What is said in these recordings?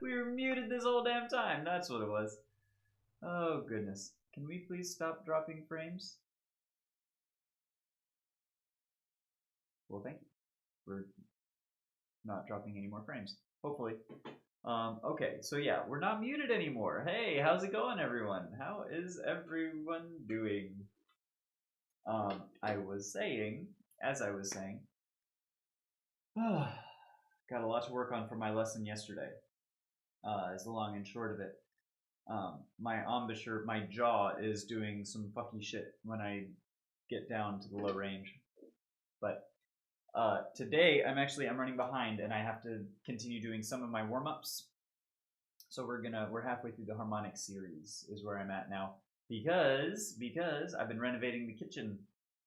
We were muted this whole damn time. That's what it was. Oh, goodness. Can we please stop dropping frames? Well, thank you. We're not dropping any more frames. Hopefully. Okay, so yeah, we're not muted anymore. Hey, how's it going, everyone? How is everyone doing? I was saying, as I was saying, got a lot to work on for my lesson yesterday. Is the long and short of it. My embouchure, my jaw is doing some fucky shit when I get down to the low range. But today I'm running behind and I have to continue doing some of my warm-ups. So we're halfway through the harmonic series is where I'm at now because I've been renovating the kitchen.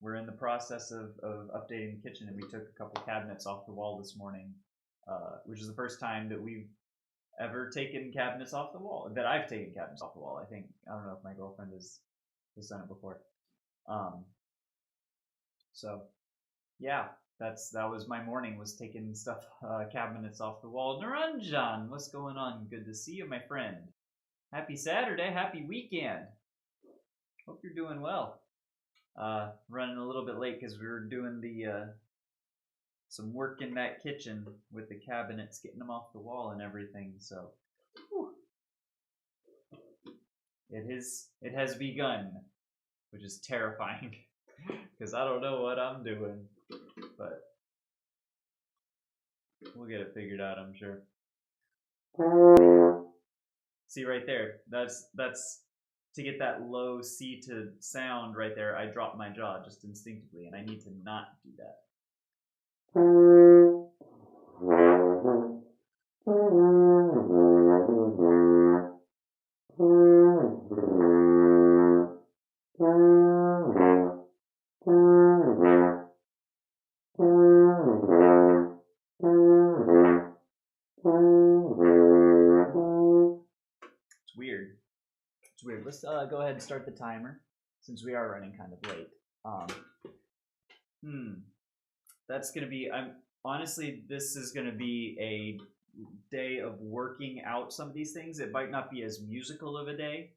We're in the process of updating the kitchen and we took a couple cabinets off the wall this morning, which is the first time that we've ever taken cabinets off the wall. That I've taken cabinets off the wall. I don't know if my girlfriend has done it before. So yeah, that was my morning, was taking stuff, cabinets off the wall. Naranjan, what's going on? Good to see you, my friend. Happy Saturday, happy weekend. Hope you're doing well. Running a little bit late because we were doing the some work in that kitchen with the cabinets, getting them off the wall and everything. So whew. It has begun, which is terrifying because I don't know what I'm doing, but we'll get it figured out, I'm sure. See right there, that's to get that low C to sound right there. I dropped my jaw just instinctively, and I need to not do that. It's weird. Let's go ahead and start the timer since we are running kind of late. That's gonna be. Honestly, this is gonna be a day of working out some of these things. It might not be as musical of a day,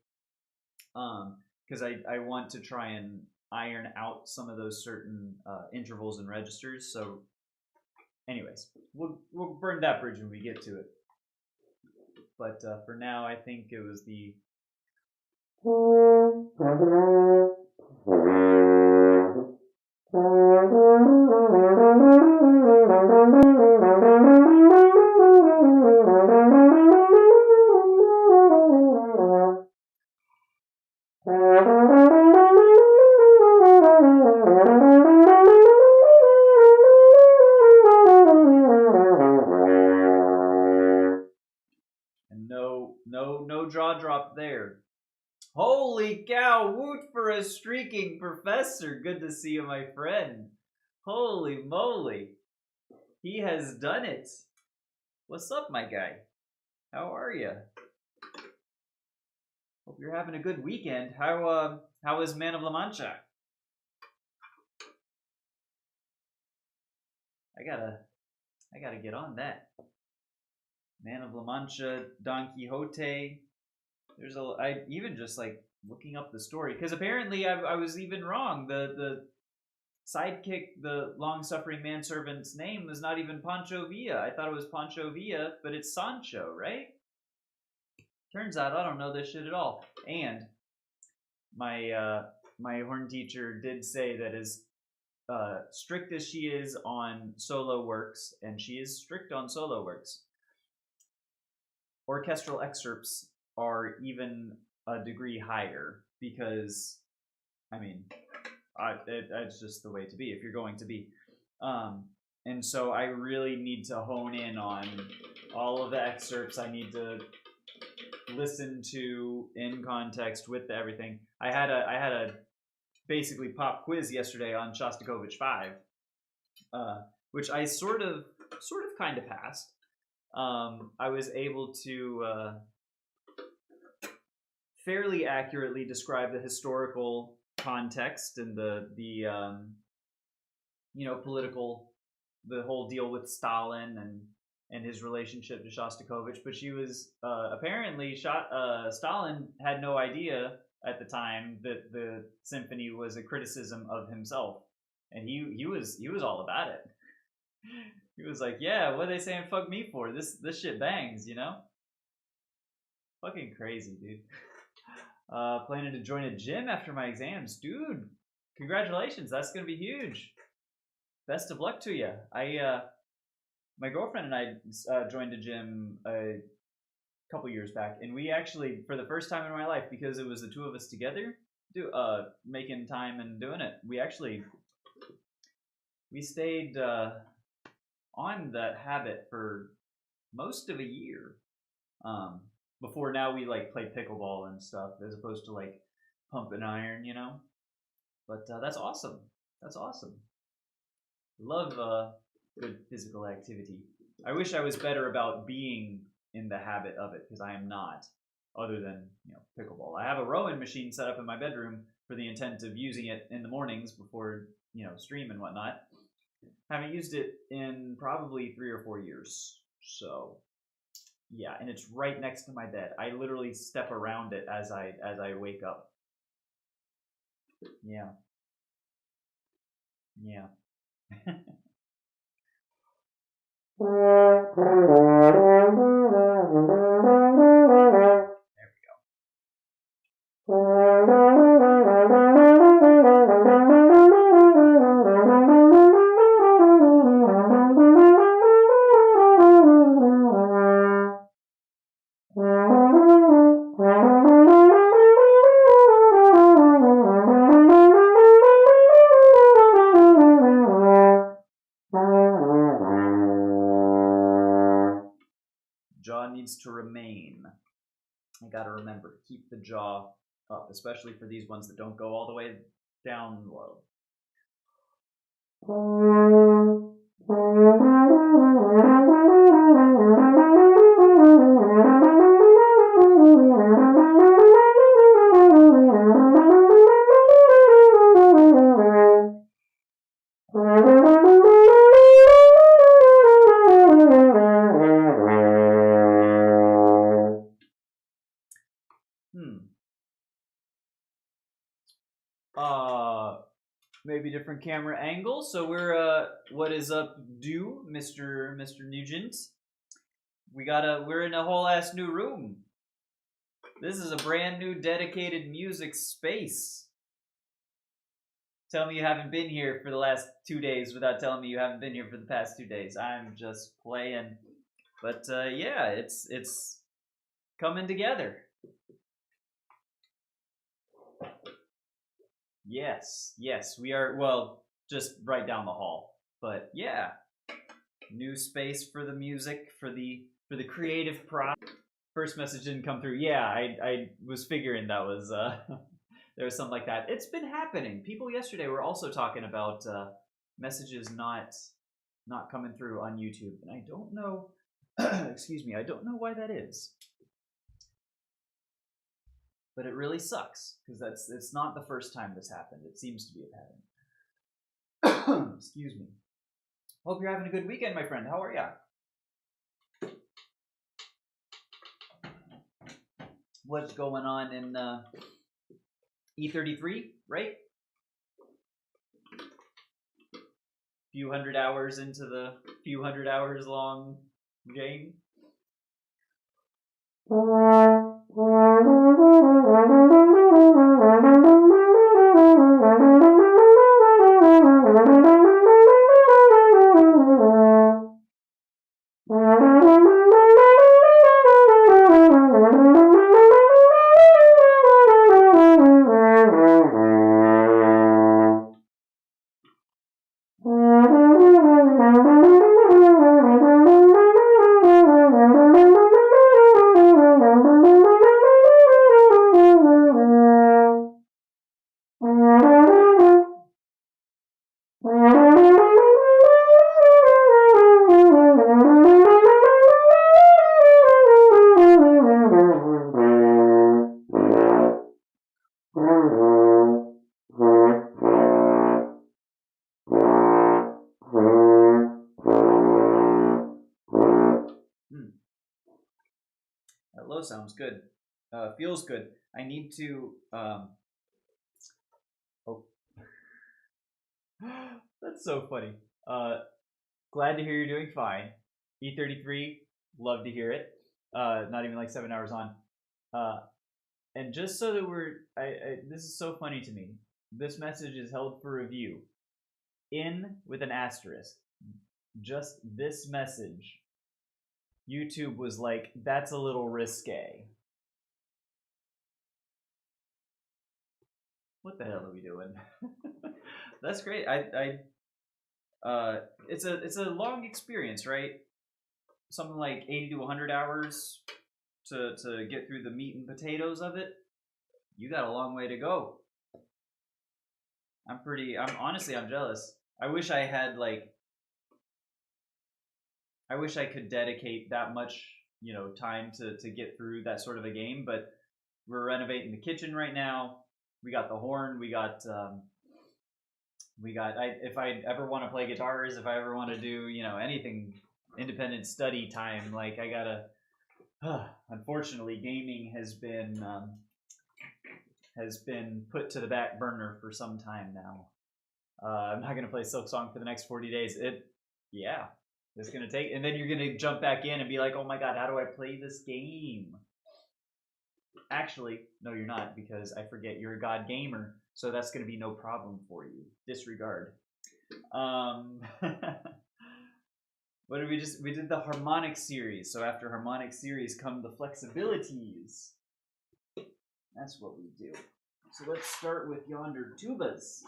because I want to try and iron out some of those certain intervals and registers. So, anyways, we'll burn that bridge when we get to it. But for now, I think it was the. And no jaw drop there. Holy cow, woot for a streaking professor. Good to see you, my friend. Holy moly. He has done it. What's up, my guy? How are you? Hope you're having a good weekend. How is Man of La Mancha? I gotta get on that. Man of La Mancha, Don Quixote. I even just like looking up the story, because apparently I was even wrong. The sidekick, the long-suffering manservant's name was not even Pancho Villa. I thought it was Pancho Villa, but it's Sancho, right? Turns out I don't know this shit at all. And my horn teacher did say that as strict as she is on solo works, and she is strict on solo works, orchestral excerpts are even a degree higher, because, I mean, it's just the way to be if you're going to be. And so I really need to hone in on all of the excerpts. I need to listen to in context with everything. I had a basically pop quiz yesterday on Shostakovich 5, which I sort of kind of passed. I was able to fairly accurately describe the historical context and the political, the whole deal with Stalin and and his relationship to Shostakovich, but she was apparently Stalin had no idea at the time that the symphony was a criticism of himself, and he was all about it. He was like, "Yeah, what are they saying? Fuck me for this shit bangs, you know." Fucking crazy, dude. Planning to join a gym after my exams, dude. Congratulations, that's gonna be huge. Best of luck to you. My girlfriend and I joined a gym a couple years back, and we actually, for the first time in my life, because it was the two of us together, making time and doing it, we stayed on that habit for most of a year. Before now, we like play pickleball and stuff as opposed to like pump and iron, you know. But that's awesome. That's awesome. Love good physical activity. I wish I was better about being in the habit of it, because I am not, other than, you know, pickleball. I have a rowing machine set up in my bedroom for the intent of using it in the mornings before, you know, stream and whatnot. Haven't used it in probably 3 or 4 years. So yeah, and it's right next to my bed. I literally step around it as I wake up. Yeah. Yeah. Jaw needs to remain. I gotta remember, keep the jaw up, especially for these ones that don't go all the way down low. Maybe different camera angle. So we're what is up, Mr. Nugent? We're in a whole ass new room. This is a brand new dedicated music space. Tell me you haven't been here for the last 2 days without telling me you haven't been here for the past 2 days. I'm just playing. But yeah, it's coming together. Yes, we are, well, just right down the hall. But yeah, new space for the music, for the creative First message didn't come through. Yeah, I was figuring that was there was something like that. It's been happening. People yesterday were also talking about messages not coming through on YouTube, and I don't know. Excuse me, I don't know why that is. But it really sucks, because it's not the first time this happened. It seems to be a pattern. Excuse me. Hope you're having a good weekend, my friend. How are ya? What's going on in E33, right? Few hundred hours into the few hundred hours long game. low sounds good. Feels good. I need to. Oh, that's so funny. Glad to hear you're doing fine. E33, love to hear it. Not even like 7 hours on. And just so that this is so funny to me. This message is held for review. In with an asterisk. Just this message. YouTube was like, that's a little risque. What the hell are we doing? That's great. It's a long experience, right? Something like 80 to 100 hours to get through the meat and potatoes of it. You got a long way to go. I'm honestly, I'm jealous. I wish I had I wish I could dedicate that much, time to get through that sort of a game, but we're renovating the kitchen right now. We got the horn, we got if I ever want to play guitars, if I ever want to do, anything independent study time, like I gotta unfortunately gaming has been put to the back burner for some time now. I'm not gonna play Silk Song for the next 40 days. It's gonna take, and then you're gonna jump back in and be like, oh my god, how do I play this game? Actually, no, you're not, because I forget you're a god gamer, so that's gonna be no problem for you. Disregard. What did we did the harmonic series. So after harmonic series come the flexibilities. That's what we do. So let's start with yonder tubas.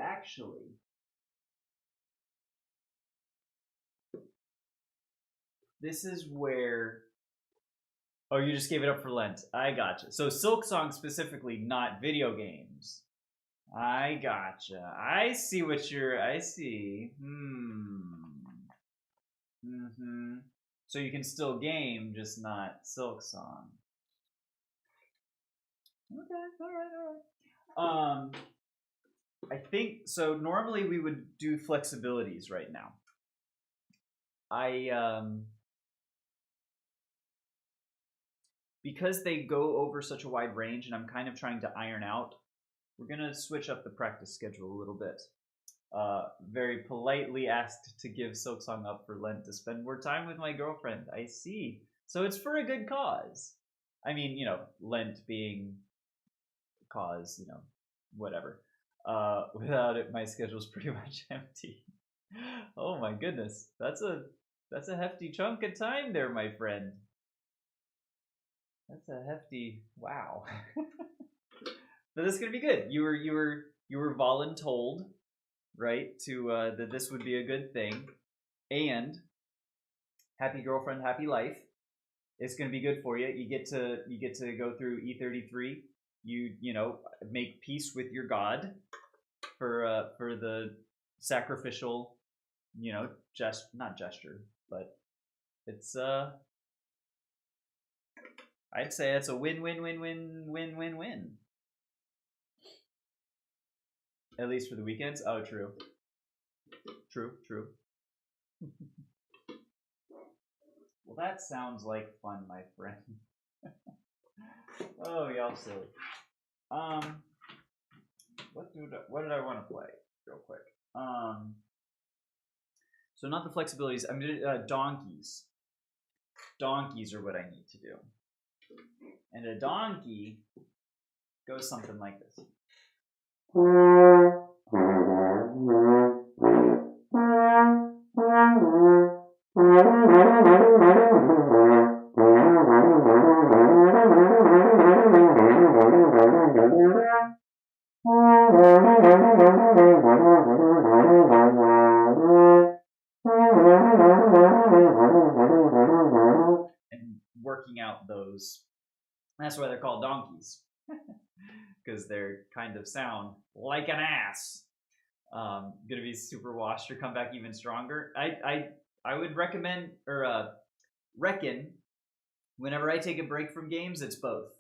Actually. This is where... Oh, you just gave it up for Lent. I gotcha. So Silk Song specifically, not video games. I gotcha. I see what you're... I see. So you can still game, just not Silk Song. Okay, alright. I think, so normally we would do flexibilities right now. Because they go over such a wide range and I'm kind of trying to iron out, we're going to switch up the practice schedule a little bit. Very politely asked to give Silk Song up for Lent to spend more time with my girlfriend. I see. So it's for a good cause. I mean, Lent being cause, whatever. Without it, my schedule's pretty much empty. Oh my goodness. That's a hefty chunk of time there, my friend. That's a hefty wow. But this is gonna be good. You were voluntold, right? To that this would be a good thing, and happy girlfriend, happy life. It's gonna be good for you. You get to go through E33. You make peace with your God for the sacrificial, not gesture, but it's I'd say it's a win-win-win-win-win-win-win. At least for the weekends. Oh, true. True. Well, that sounds like fun, my friend. Oh, y'all silly. What did I want to play real quick? So not the flexibilities. I'm gonna donkeys. Donkeys are what I need to do. And a donkey goes something like this. And working out those, that's why they're called donkeys, because they're kind of sound like an ass. Gonna be super washed or come back even stronger. I would recommend or reckon whenever I take a break from games, it's both.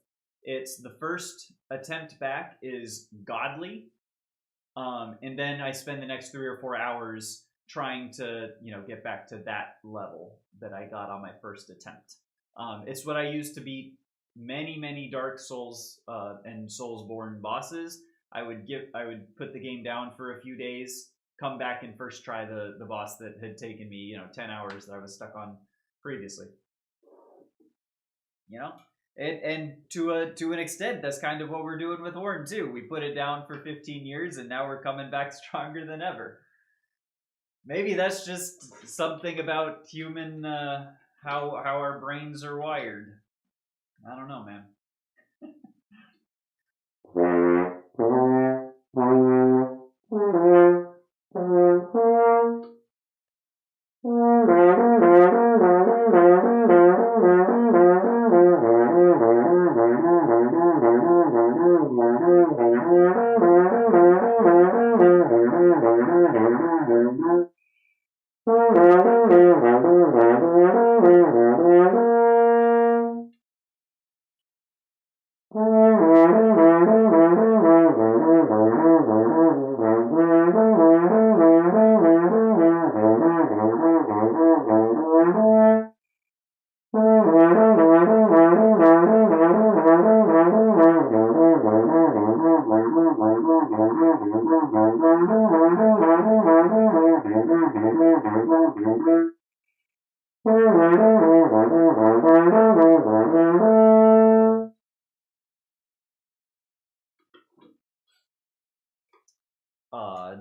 It's the first attempt back is godly, and then I spend the next 3 or 4 hours trying to, you know, get back to that level that I got on my first attempt. It's what I used to beat many Dark Souls and Soulsborne bosses. I would put the game down for a few days, come back and first try the boss that had taken me, you know, 10 hours that I was stuck on previously. You know, and to an extent, that's kind of what we're doing with Horn too. We put it down for 15 years, and now we're coming back stronger than ever. Maybe that's just something about human how our brains are wired. I don't know, man.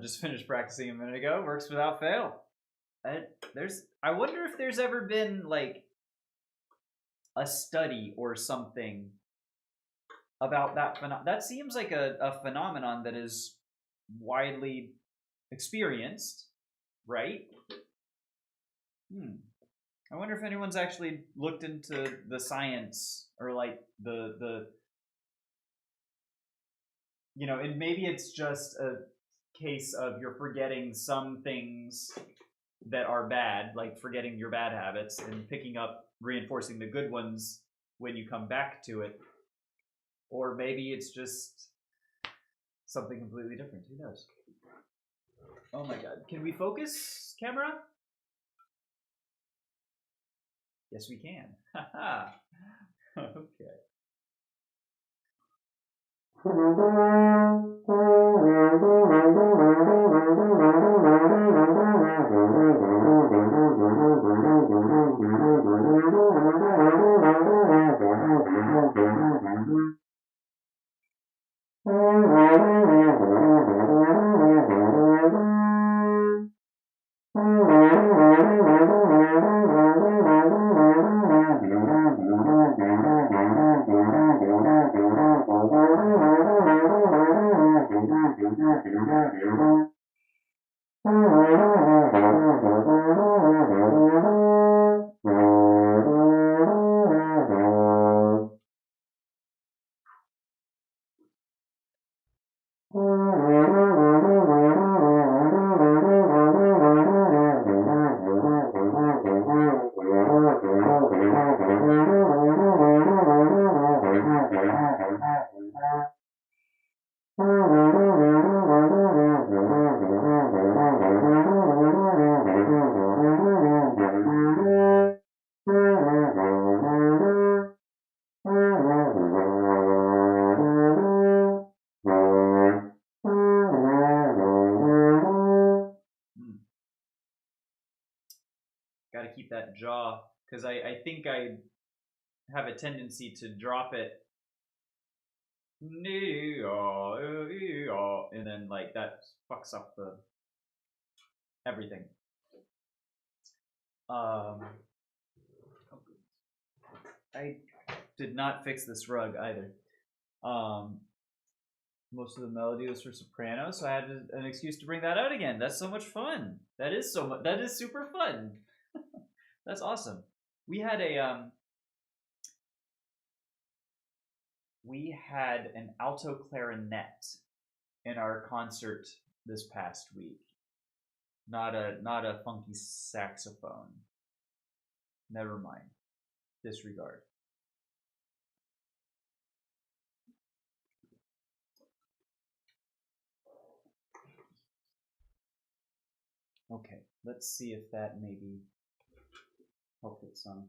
Just finished practicing a minute ago. Works without fail. I wonder if there's ever been like a study or something about that that seems like a phenomenon that is widely experienced, right? I wonder if anyone's actually looked into the science or like the you know, and maybe it's just a case of you're forgetting some things that are bad, like forgetting your bad habits and picking up reinforcing the good ones when you come back to it. Or maybe it's just something completely different. Who knows? Oh my god. Can we focus, camera? Yes, we can. Haha. Okay. Got to keep that jaw because I think I have a tendency to drop it and then like that fucks up the everything. I did not fix this rug either. Most of the melody was for soprano, so I had an excuse to bring that out again. That's so much fun. That is so much. That is super fun. That's awesome. We had an alto clarinet in our concert this past week. Not a funky saxophone. Never mind. Disregard. Okay, let's see if that maybe helped it some.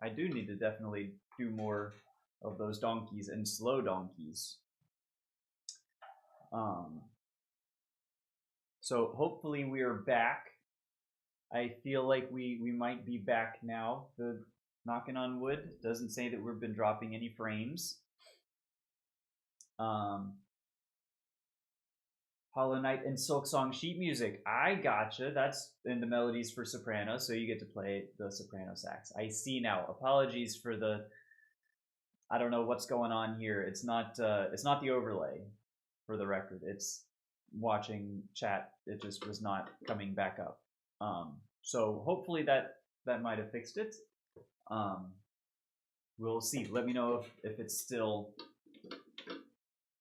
I do need to definitely do more of those donkeys and slow donkeys. So hopefully we are back. I feel like we might be back now. The knocking on wood doesn't say that we've been dropping any frames. Hollow Knight and Silksong sheet music. I gotcha. That's in the melodies for soprano, so you get to play the soprano sax. I see now. Apologies for the. I don't know what's going on here. It's not the overlay, for the record. It's watching chat. It just was not coming back up. So hopefully that might have fixed it. We'll see. Let me know if it's still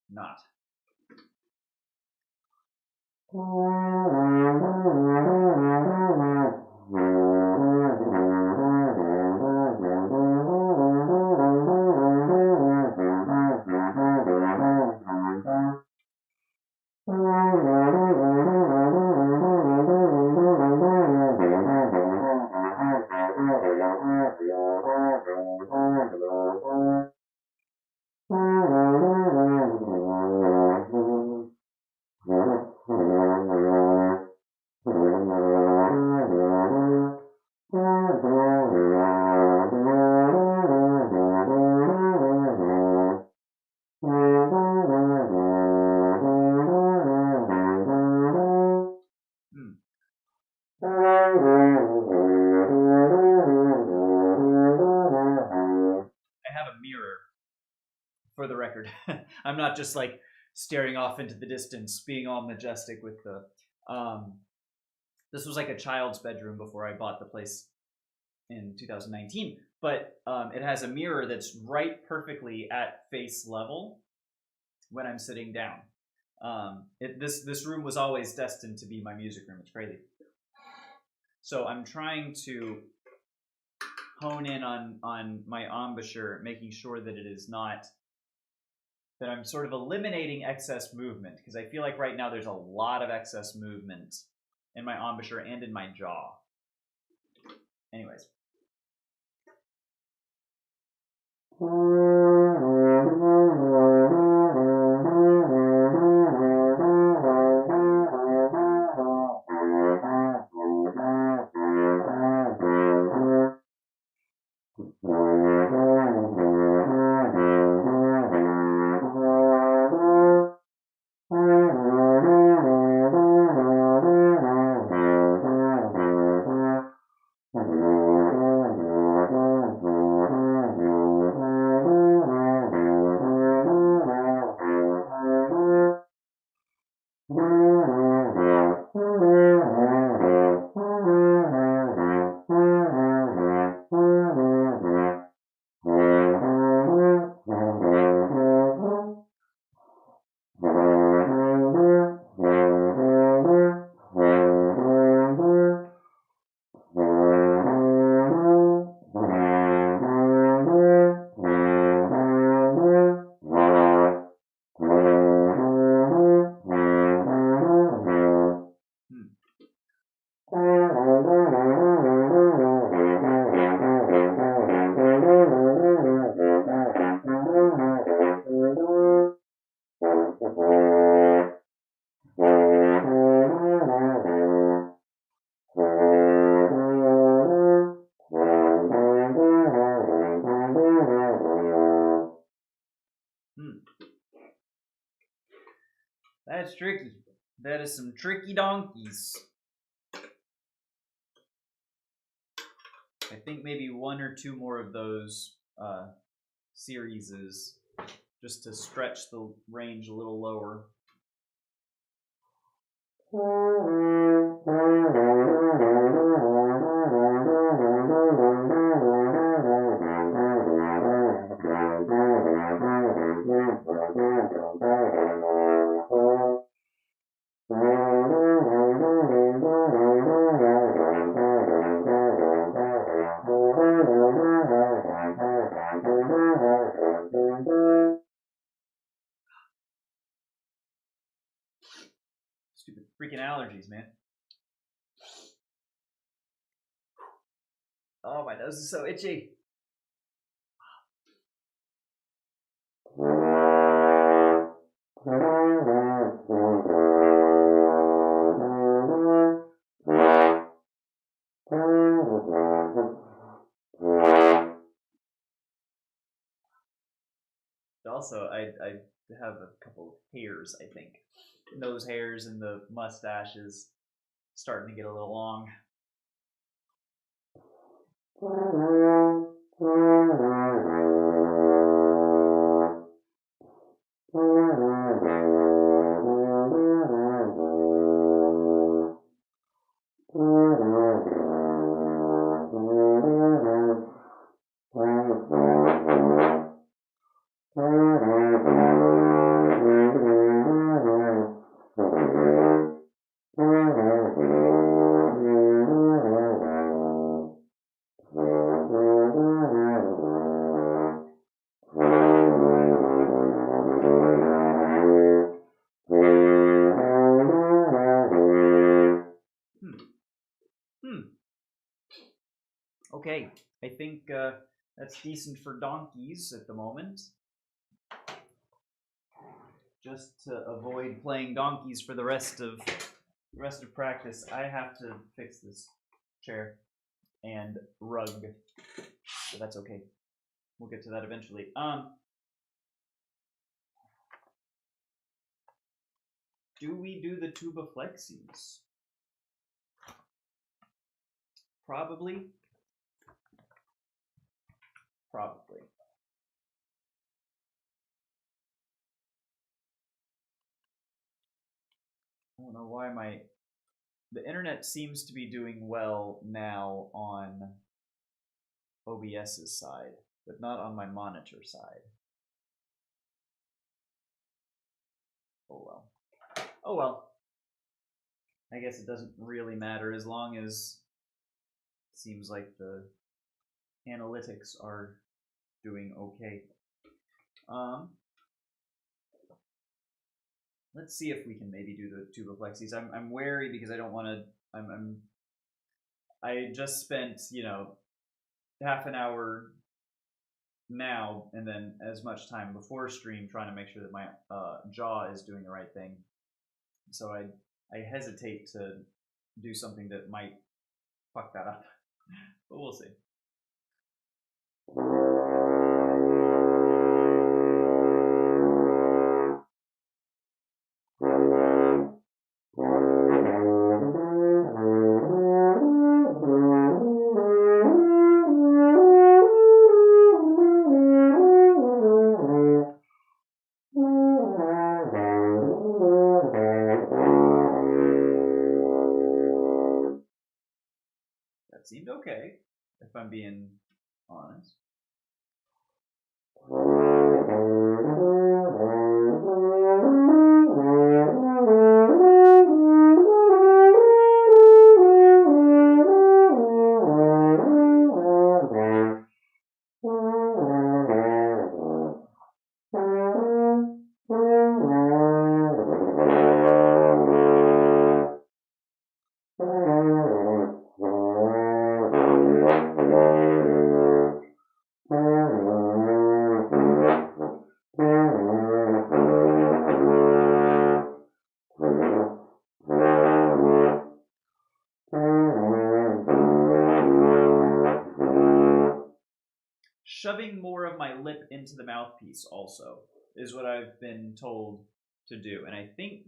not. For the record, I'm not just like staring off into the distance, being all majestic with the. This was like a child's bedroom before I bought the place in 2019, but it has a mirror that's right perfectly at face level when I'm sitting down. This room was always destined to be my music room. It's crazy. So I'm trying to hone in on my embouchure, making sure that it is not. That I'm sort of eliminating excess movement, because I feel like right now there's a lot of excess movement in my embouchure and in my jaw. Anyways. That's tricky. That is some tricky donkeys. I think maybe one or two more of those series just to stretch the range a little lower. Stupid freaking allergies, man. Oh, my nose is so itchy. Also, I have a couple of hairs, I think. Nose hairs and the mustache is starting to get a little long. Okay, I think that's decent for donkeys at the moment. Just to avoid playing donkeys for the rest of practice, I have to fix this chair and rug. So that's okay. We'll get to that eventually. Do we do the tuba flexies? Probably. Probably. I don't know why the internet seems to be doing well now on OBS's side, but not on my monitor side. Oh well. Oh well. I guess it doesn't really matter as long as it seems like the analytics are doing okay. Let's see if we can maybe do the tuba flexies. I'm wary because I don't want to. I just spent half an hour now and then as much time before stream trying to make sure that my jaw is doing the right thing. So I hesitate to do something that might fuck that up, but we'll see. That seemed okay, if I'm being honest. Shoving more of my lip into the mouthpiece also is what I've been told to do. And I think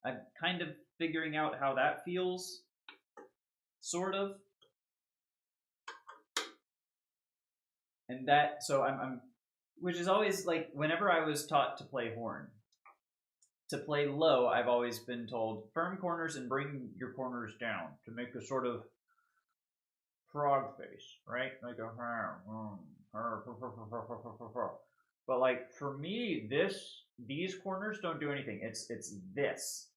I'm kind of figuring out how that feels, sort of. And that, so I'm, which is always like whenever I was taught to play horn, to play low, I've always been told firm corners and bring your corners down to make a sort of frog face, right? Like a but like for me, these corners don't do anything. It's this.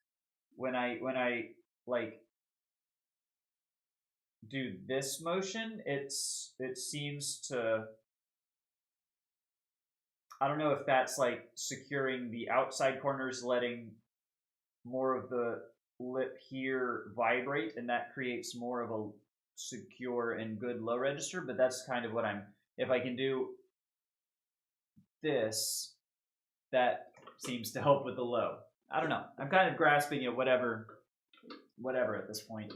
When I like do this motion, it seems to, I don't know if that's like securing the outside corners, letting more of the lip here vibrate, and that creates more of a secure and good low register. But that's kind of what I'm. If I can do this, that seems to help with the low. I don't know. I'm kind of grasping at whatever at this point.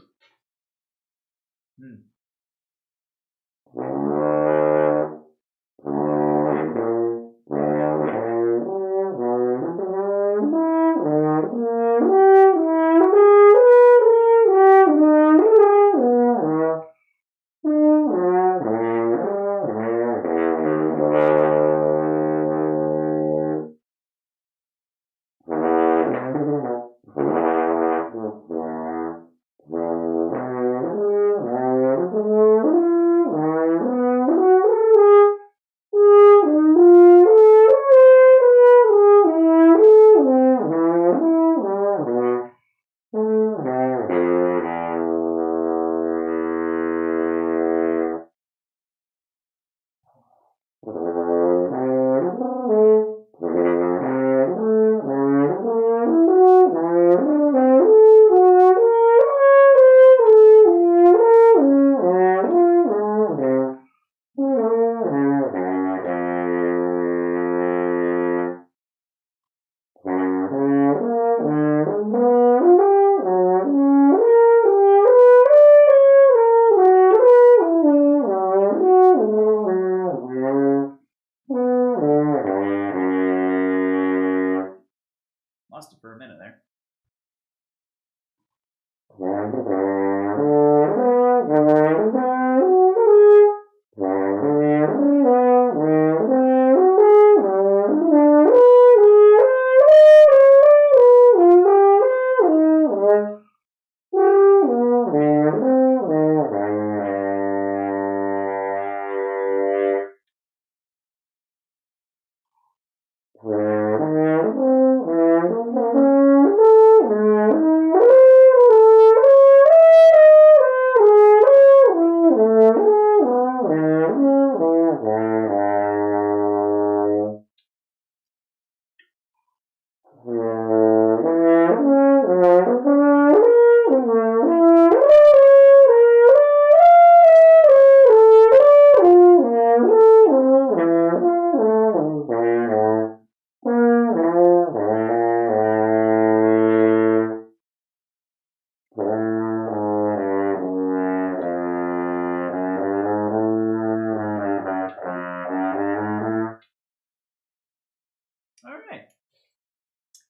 Lost it for a minute there.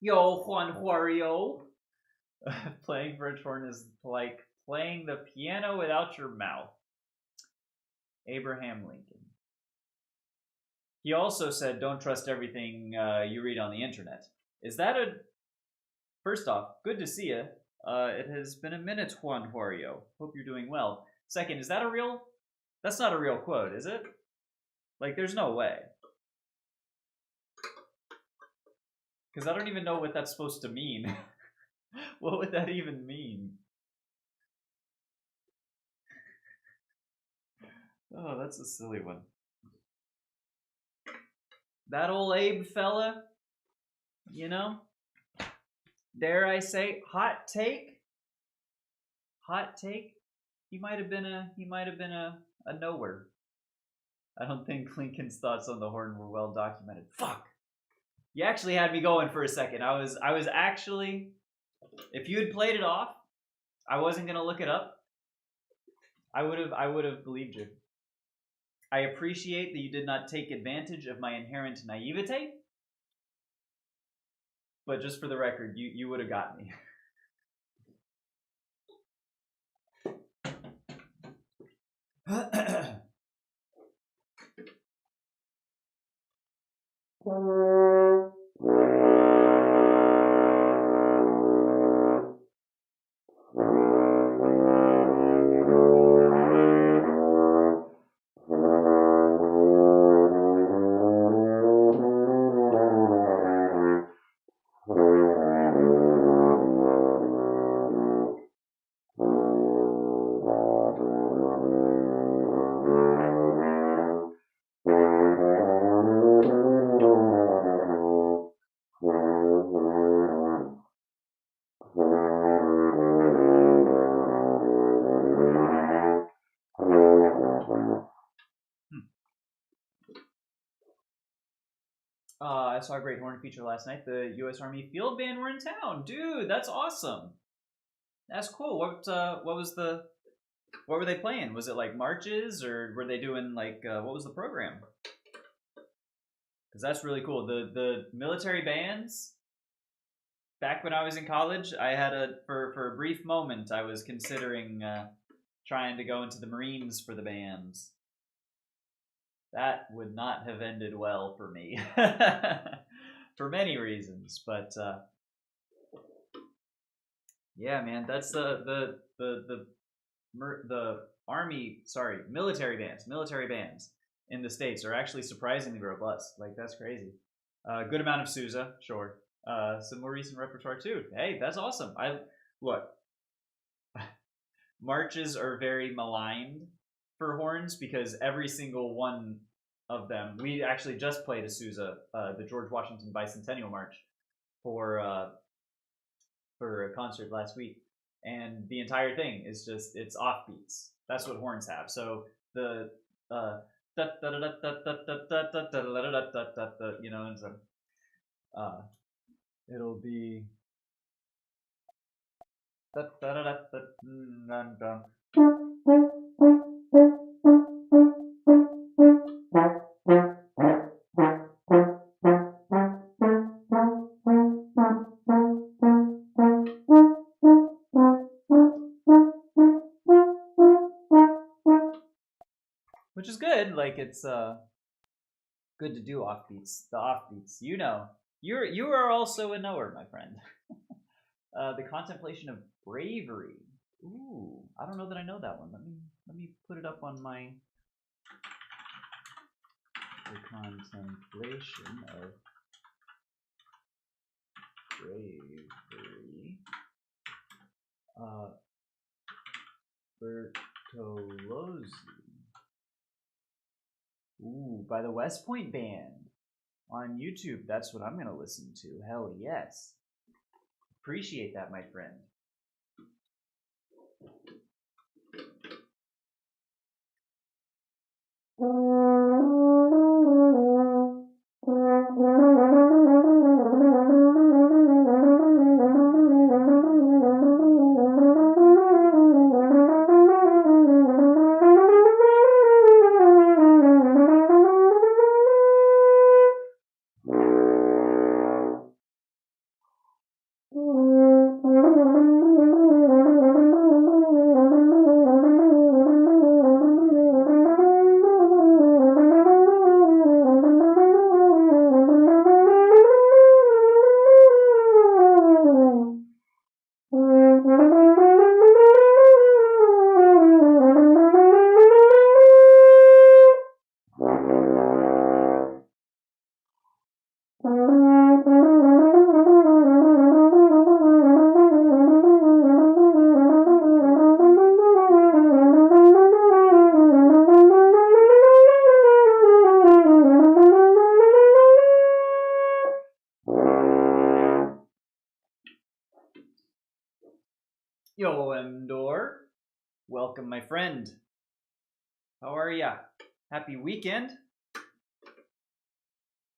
Yo, Juan Wario. Playing French horn is like playing the piano without your mouth. Abraham Lincoln. He also said, don't trust everything you read on the internet. Is that a. First off, good to see you. It has been a minute, Juan Wario. Hope you're doing well. Second, is that a real. That's not a real quote, is it? Like, there's no way. Because I don't even know what that's supposed to mean. What would that even mean? Oh, that's a silly one. That old Abe fella, you know? Dare I say, hot take? Hot take? He might have been a nowhere. I don't think Lincoln's thoughts on the horn were well documented. Fuck! You actually had me going for a second. I was actually, if you had played it off, I wasn't gonna look it up. I would have believed you. I appreciate that you did not take advantage of my inherent naivete, but just for the record, you would have got me. I saw a great horn feature last night. The U.S. Army Field Band were in town, dude. That's awesome. That's cool. What were they playing? Was it like marches, or were they doing like what was the program? Because that's really cool. The military bands. Back when I was in college, I had for a brief moment I was considering trying to go into the Marines for the bands. That would not have ended well for me for many reasons, but yeah, man, that's the army, sorry, military bands in the States are actually surprisingly robust. Like, that's crazy. Good amount of Sousa, sure. Some more recent repertoire too. Hey, that's awesome. I look, marches are very maligned for horns because every single one of them. We actually just played a Sousa, the George Washington Bicentennial March, for a concert last week, and the entire thing is just it's offbeats. That's what horns have. So the you know, and so it'll be which is good. Like, it's good to do offbeats. The offbeats, you know, you are also a knower, my friend. The contemplation of bravery. Ooh, I don't know that I know that one. Let me put it up on my. The contemplation of bravery. Bertolozzi. Ooh, by the West Point Band on YouTube. That's what I'm gonna listen to. Hell yes. Appreciate that, my friend. Yo, Emdor. Welcome, my friend. How are ya? Happy weekend.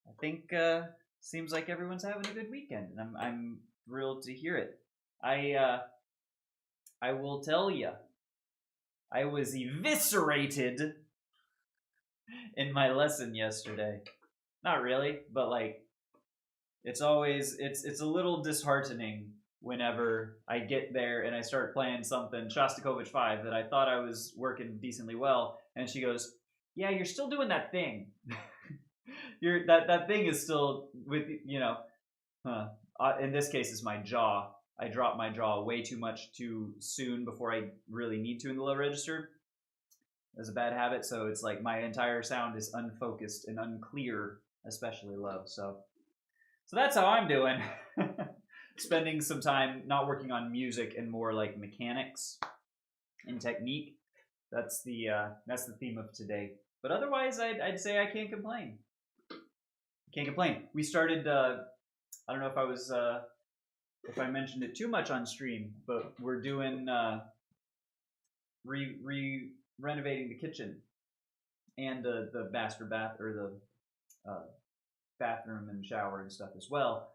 I think seems like everyone's having a good weekend, and I'm thrilled to hear it. I will tell ya, I was eviscerated in my lesson yesterday. Not really, but like it's a little disheartening whenever I get there and I start playing something Shostakovich 5 that I thought I was working decently well, and she goes, "Yeah, you're still doing that thing." that thing is still with in this case, it's my jaw. I drop my jaw way too much too soon before I really need to in the low register. It's a bad habit, so it's like my entire sound is unfocused and unclear, especially low. So that's how I'm doing. Spending some time not working on music and more like mechanics and technique. That's the theme of today. But otherwise, I'd say I can't complain. Can't complain. We started. I don't know if I mentioned it too much on stream, but we're doing renovating the kitchen and the master bath or the bathroom and shower and stuff as well.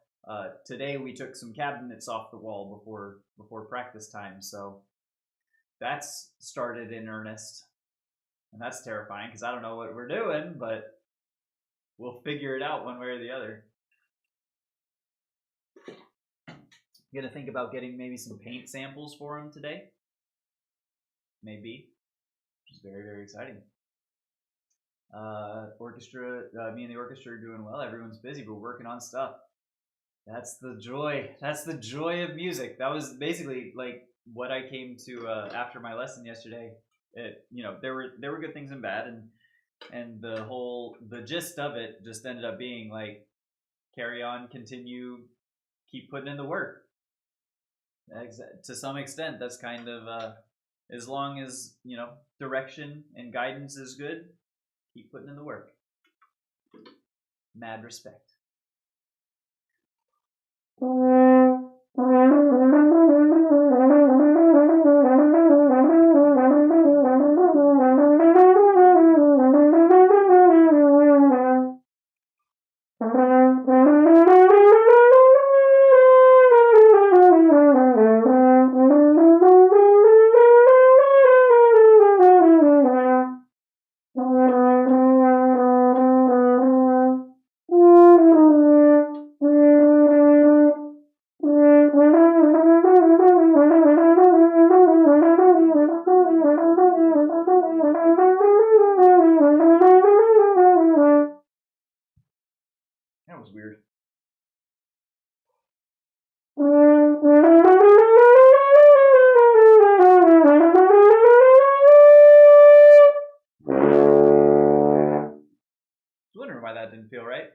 Today we took some cabinets off the wall before practice time, so that's started in earnest, and that's terrifying because I don't know what we're doing, but we'll figure it out one way or the other. I'm gonna think about getting maybe some paint samples for him today, maybe, which is very, very exciting. Orchestra, me and the orchestra are doing well. Everyone's busy, but we're working on stuff. That's the joy. That's the joy of music. That was basically like what I came to after my lesson yesterday. There were good things and bad, and the gist of it just ended up being like carry on, continue, keep putting in the work. To some extent, that's kind of as long as direction and guidance is good, keep putting in the work. Mad respect. That was weird. I was wondering why that didn't feel right.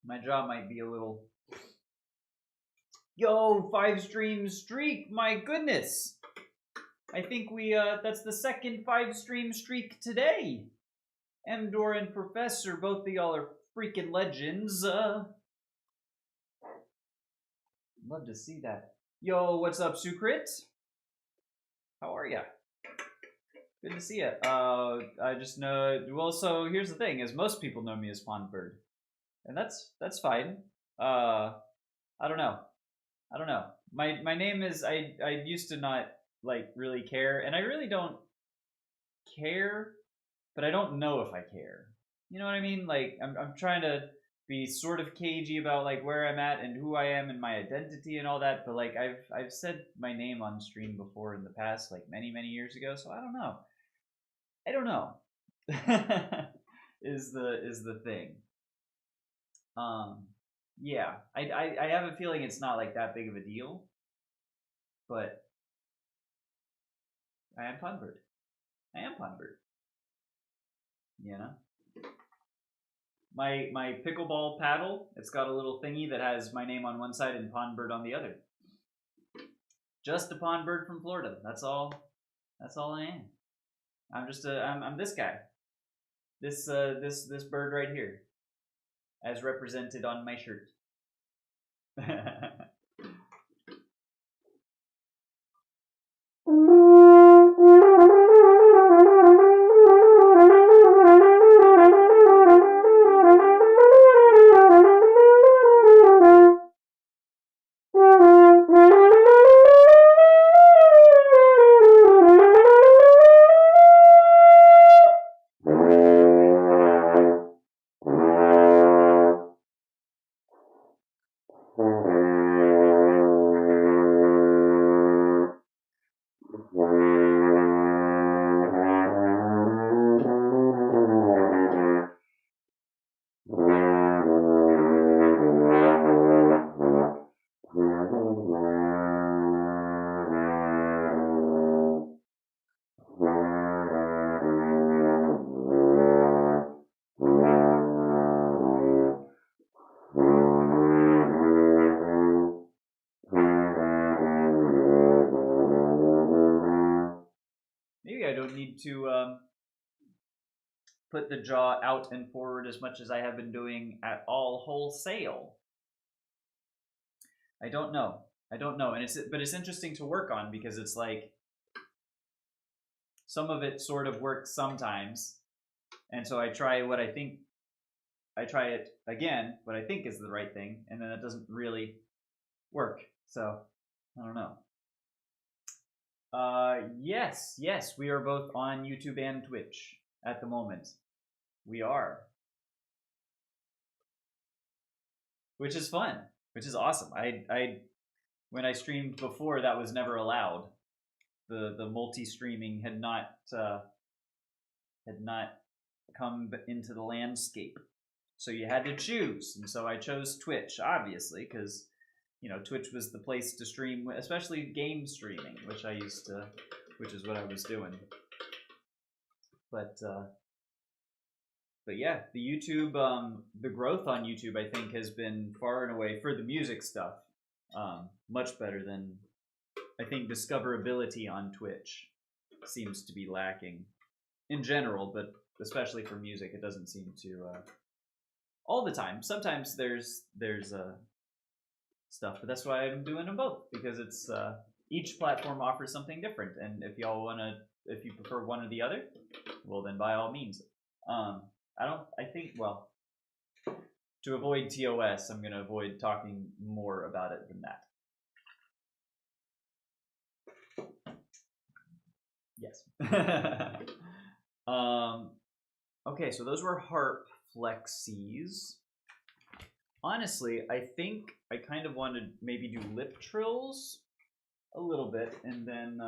My jaw might be a little. Yo, 5-stream streak! My goodness! I think that's the second 5-stream streak today. Mdor and Professor, both of y'all are freaking legends. Love to see that. Yo, what's up, Sukrit? How are ya? Good to see ya. I just know. Well, so here's the thing: is most people know me as Fondbird, and that's fine. I don't know. My name is I used to not like really care, and I really don't care, but I don't know if I care. You know what I mean? Like I'm trying to be sort of cagey about like where I'm at and who I am and my identity and all that, but like I've said my name on stream before in the past, like many years ago, so I don't know. is the thing. Yeah, I have a feeling it's not like that big of a deal, but I am Pondbird. I am Pondbird. You know? My pickleball paddle, it's got a little thingy that has my name on one side and Pondbird on the other. Just a Pondbird from Florida. That's all I am. I'm just I'm this guy. This bird right here. As represented on my shirt. Maybe I don't need to put the jaw out and forward as much as I have been doing at all wholesale. I don't know, and it's interesting to work on because it's like some of it sort of works sometimes, and so I try it again, what I think is the right thing, and then it doesn't really work. So I don't know. Yes, we are both on YouTube and Twitch at the moment. We are. Which is fun, which is awesome. I when I streamed before, that was never allowed. The multi-streaming had not come into the landscape. So you had to choose, and so I chose Twitch, obviously, because Twitch was the place to stream, especially game streaming, which is what I was doing. But yeah, the YouTube, the growth on YouTube, I think, has been far and away, for the music stuff, much better than, I think, discoverability on Twitch seems to be lacking in general, but especially for music, it doesn't seem to, all the time. Sometimes there's stuff, but that's why I'm doing them both, because it's, each platform offers something different, and if you prefer one or the other, well, then by all means. To avoid TOS, I'm going to avoid talking more about it than that. Yes. Okay, so those were harp flexies. Honestly, I think I kind of want to maybe do lip trills a little bit, and then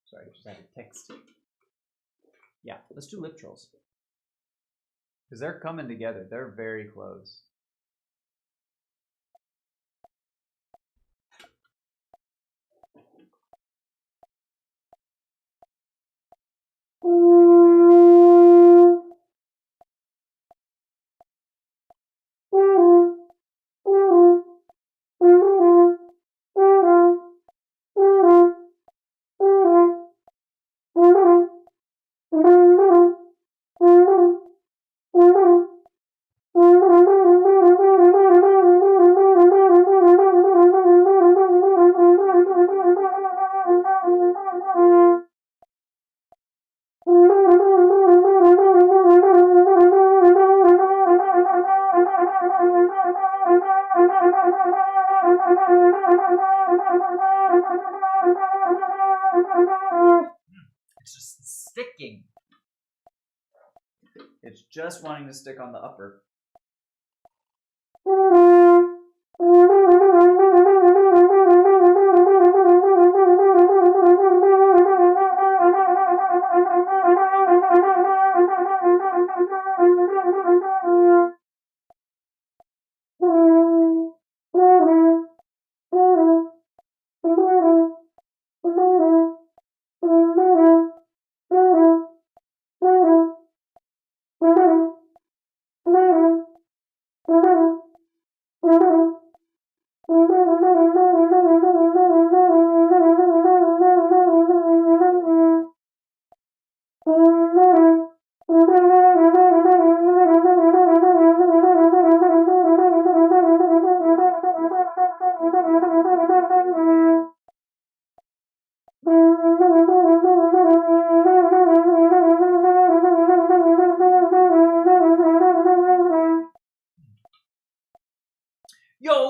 sorry, I just had a text. Yeah, let's do lip trills. Because they're coming together. They're very close. It's just sticking. It's just wanting to stick on the upper.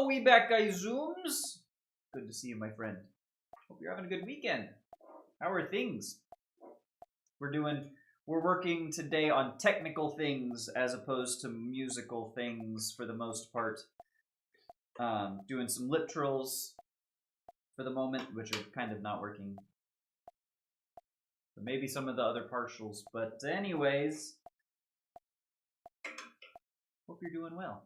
Well, we back, guys. Zooms. Good to see you, my friend. Hope you're having a good weekend. How are things? We're working today on technical things as opposed to musical things for the most part. Doing some lip trills for the moment, which are kind of not working. But maybe some of the other partials. But anyways, hope you're doing well.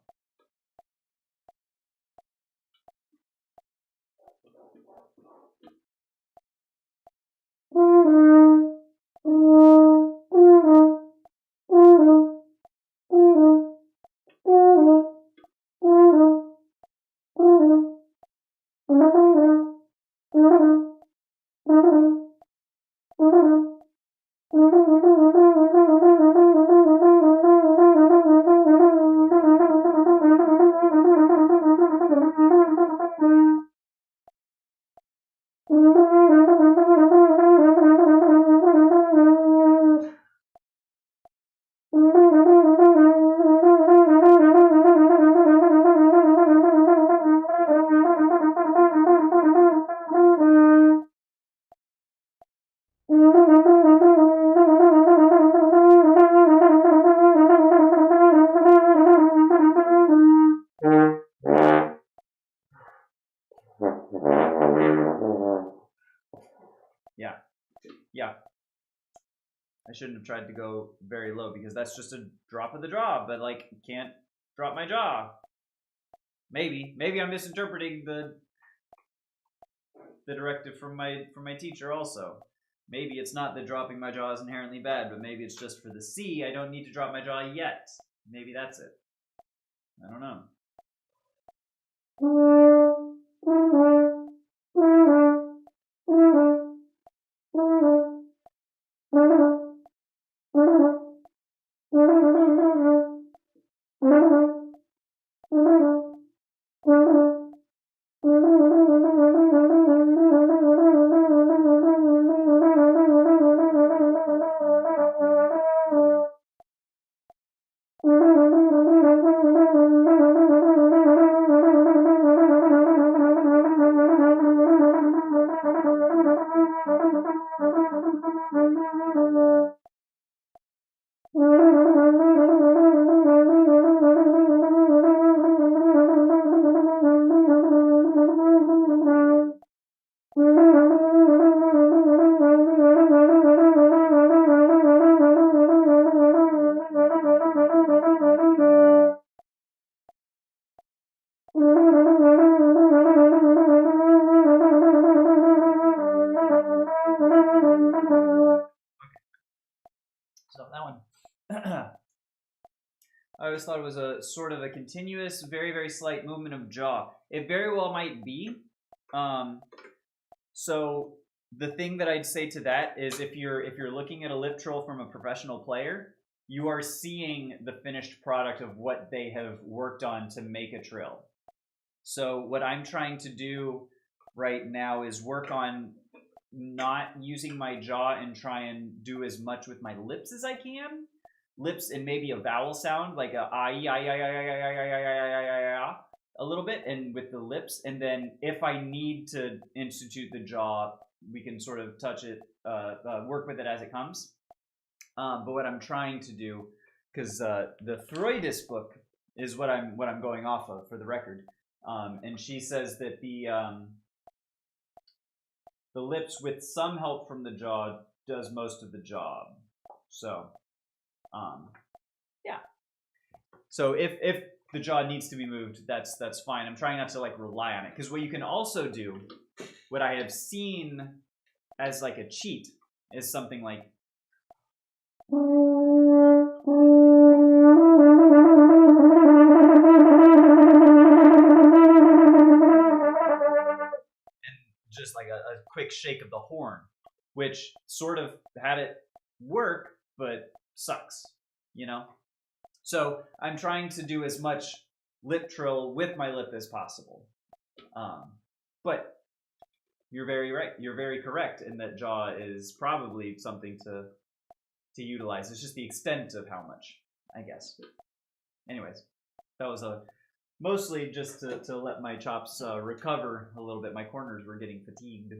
Yeah. I shouldn't have tried to go very low because that's just a drop of the jaw, but like can't drop my jaw. Maybe I'm misinterpreting the directive from my teacher also. Maybe it's not that dropping my jaw is inherently bad, but maybe it's just for the C, I don't need to drop my jaw yet. Maybe that's it. I don't know. So that one. I always thought it was a sort of a continuous, very, very slight movement of jaw. It very well might be. So the thing that I'd say to that is if you're looking at a lip trill from a professional player, you are seeing the finished product of what they have worked on to make a trill. So what I'm trying to do right now is work on not using my jaw and try and do as much with my lips as I can. Lips and maybe a vowel sound like a a little bit, and with the lips, and then if I need to institute the jaw, we can sort of touch it, work with it as it comes. But what I'm trying to do, because the Freudis book is what I'm going off of for the record, and she says that the lips with some help from the jaw does most of the job. So, yeah. So if the jaw needs to be moved, that's fine. I'm trying not to like rely on it, because what you can also do, what I have seen as like a cheat, is something like. Just like a quick shake of the horn, which sort of had it work, but sucks, you know? So I'm trying to do as much lip trill with my lip as possible. But you're very right. You're very correct in that jaw is probably something to utilize. It's just the extent of how much, I guess. Anyways, that was a Mostly just to let my chops recover a little bit. My corners were getting fatigued.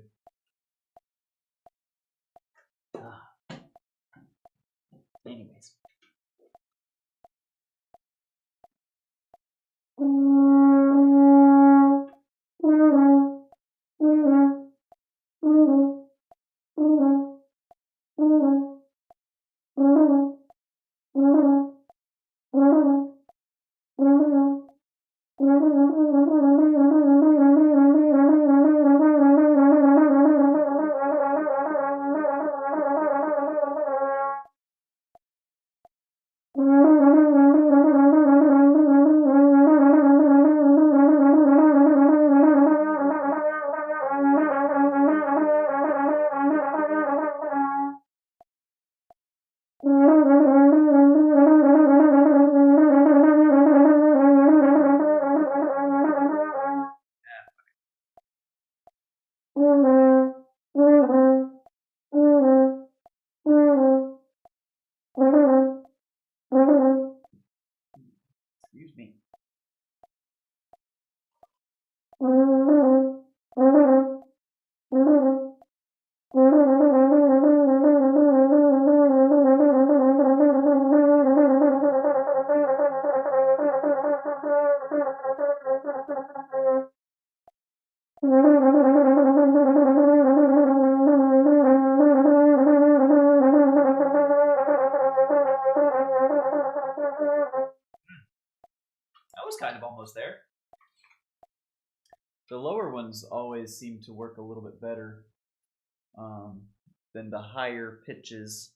Anyways. Excuse me. That was kind of almost there. The lower ones always seem to work a little bit better than the higher pitches,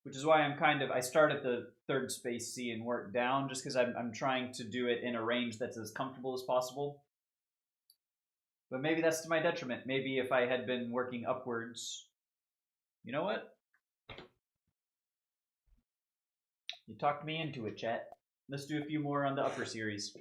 which is why I start at the third space C and work down, just because I'm trying to do it in a range that's as comfortable as possible. But maybe that's to my detriment. Maybe if I had been working upwards, you know what? You talked me into it, chat. Let's do a few more on the upper series.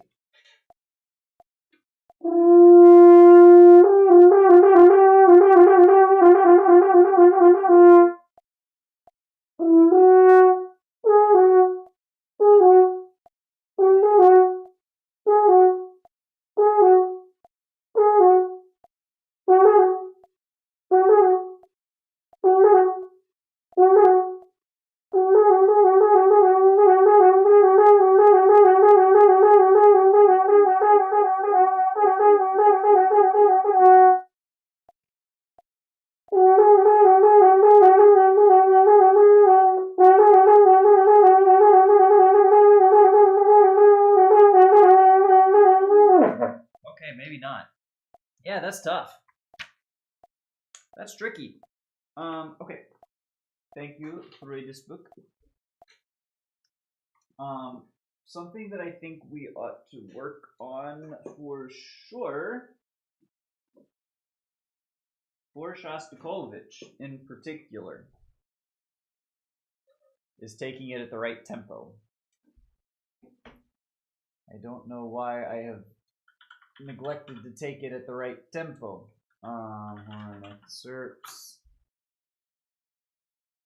Maybe not. Yeah, that's tough. That's tricky. Okay. Thank you for reading this book. Something that I think we ought to work on for sure, for Shostakovich in particular, is taking it at the right tempo. I don't know why I have neglected to take it at the right tempo. Horn excerpts.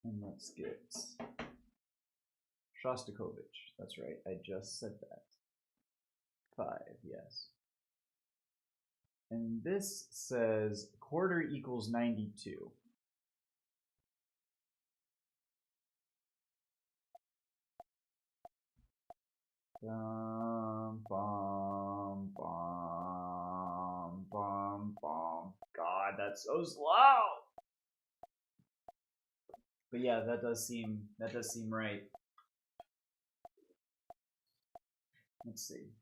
And let's get Shostakovich. That's right, I just said that. 5, yes. And this says quarter equals 92. Bum, bum, bum, bum, bum. God, that's so slow. But yeah, that does seem right. Let's see.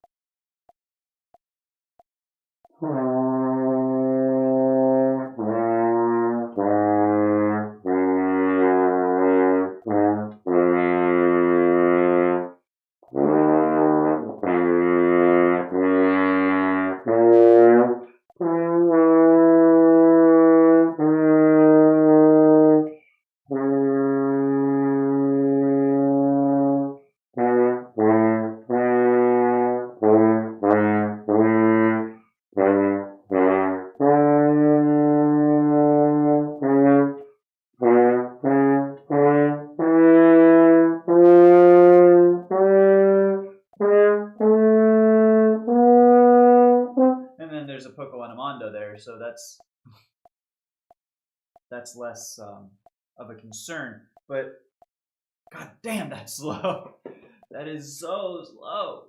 poco and a mondo there, so that's less of a concern. But god damn, that's slow. That is so slow.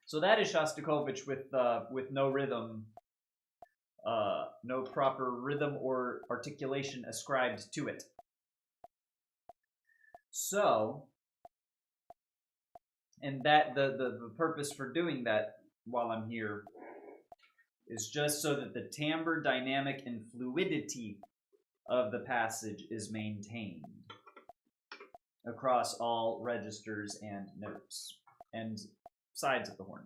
So that is Shostakovich with no rhythm, no proper rhythm or articulation ascribed to it. So, and that the purpose for doing that while I'm here is just so that the timbre, dynamic, and fluidity of the passage is maintained across all registers and notes and sides of the horn.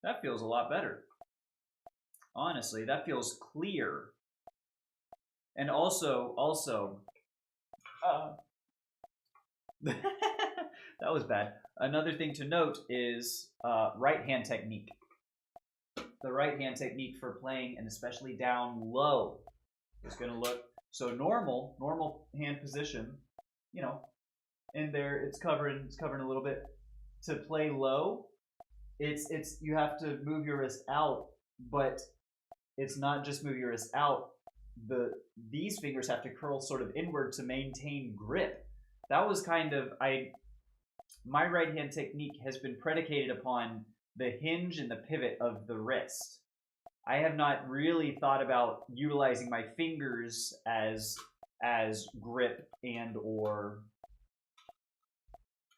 That feels a lot better. Honestly, that feels clear. And also, that was bad. Another thing to note is right hand technique. The right hand technique for playing, and especially down low, is going to look so normal hand position. You know, in there it's covering a little bit. To play low, it's you have to move your wrist out, but it's not just move your wrist out. These fingers have to curl sort of inward to maintain grip. That was kind of my right hand technique has been predicated upon the hinge and the pivot of the wrist. I have not really thought about utilizing my fingers as grip and or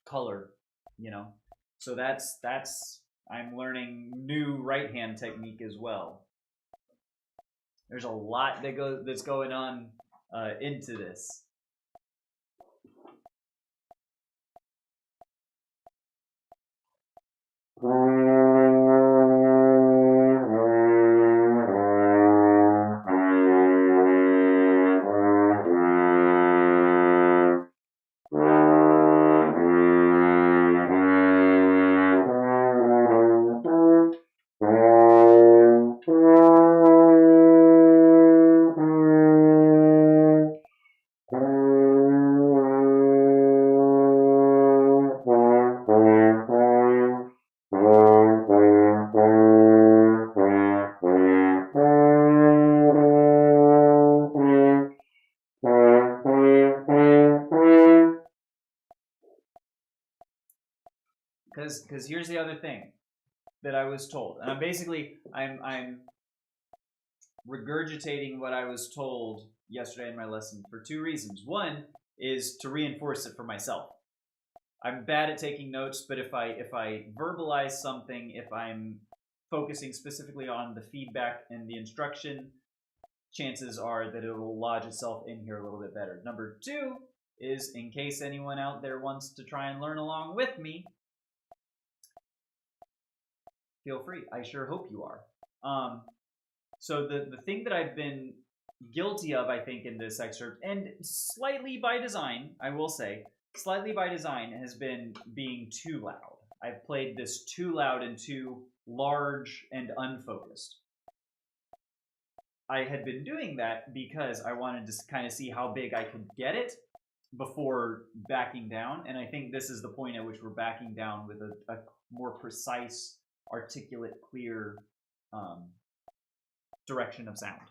color, you know. So that's I'm learning new right hand technique as well. There's a lot that's going on into this. Because here's the other thing that I was told, and I'm regurgitating what I was told yesterday in my lesson for two reasons. One is to reinforce it for myself. I'm bad at taking notes, but if I verbalize something, if I'm focusing specifically on the feedback and the instruction, chances are that it will lodge itself in here a little bit better. Number two is, in case anyone out there wants to try and learn along with me, feel free. I sure hope you are. So the thing that I've been guilty of, I think, in this excerpt, and slightly by design, I will say, slightly by design, has been being too loud. I've played this too loud and too large and unfocused. I had been doing that because I wanted to kind of see how big I could get it before backing down, and I think this is the point at which we're backing down with a more precise, articulate, clear direction of sound.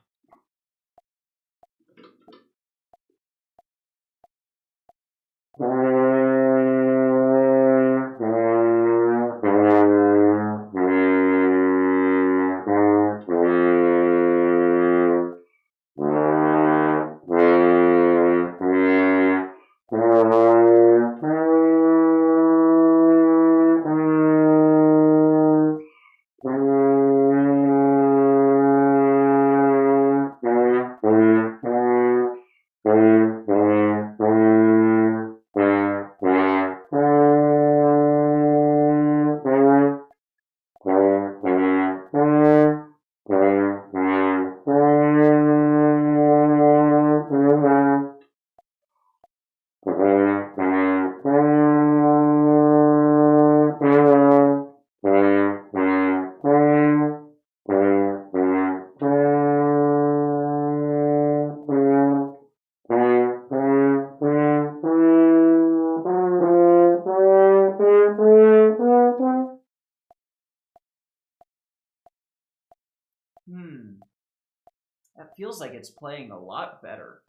That feels like it's playing a lot better.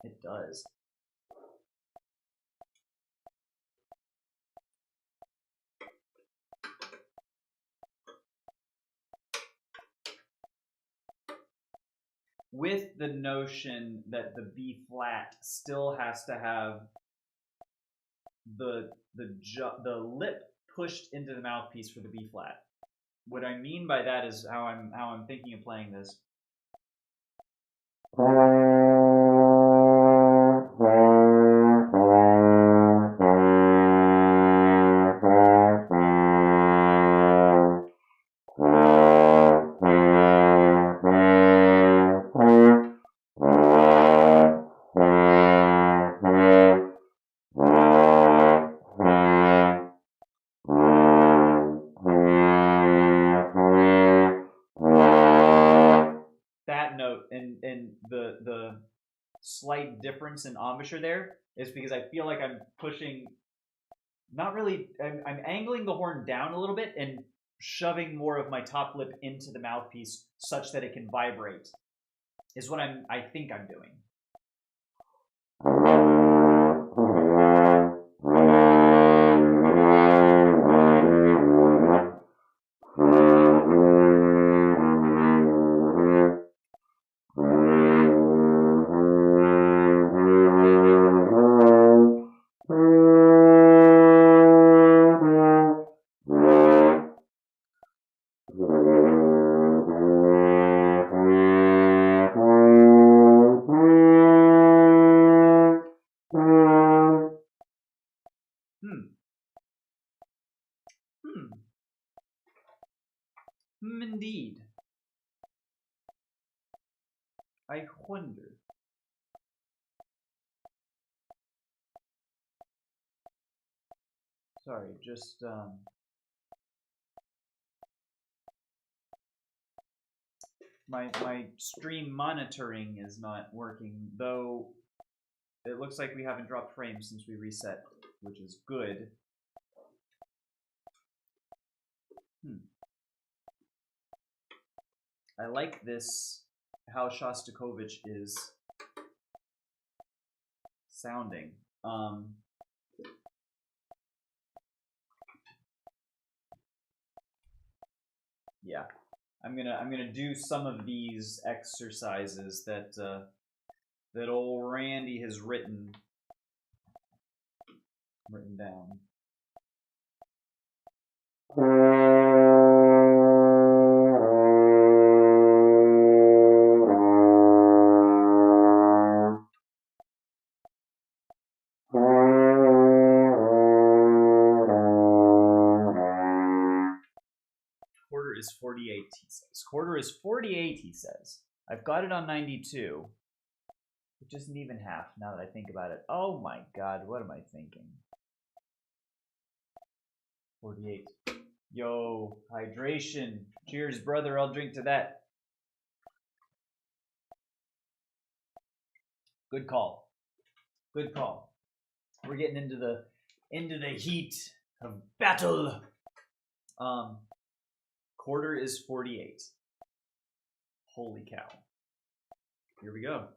It does. With the notion that the B flat still has to have the lip pushed into the mouthpiece for the B flat. What I mean by that is how I'm thinking of playing this. And the slight difference in embouchure there is because I feel like I'm pushing, not really, I'm angling the horn down a little bit and shoving more of my top lip into the mouthpiece such that it can vibrate, is what I think I'm doing. Indeed. I wonder. Sorry, just my stream monitoring is not working, though it looks like we haven't dropped frames since we reset, which is good. I like this, how Shostakovich is sounding. Yeah. I'm gonna do some of these exercises that that old Randy has written down. Quarter is 48, he says. Quarter is 48, he says. I've got it on 92. Which isn't even half now that I think about it. Oh my god, what am I thinking? 48. Yo, hydration. Cheers, brother. I'll drink to that. Good call. Good call. We're getting into the heat of battle. Quarter is 48. Holy cow. Here we go.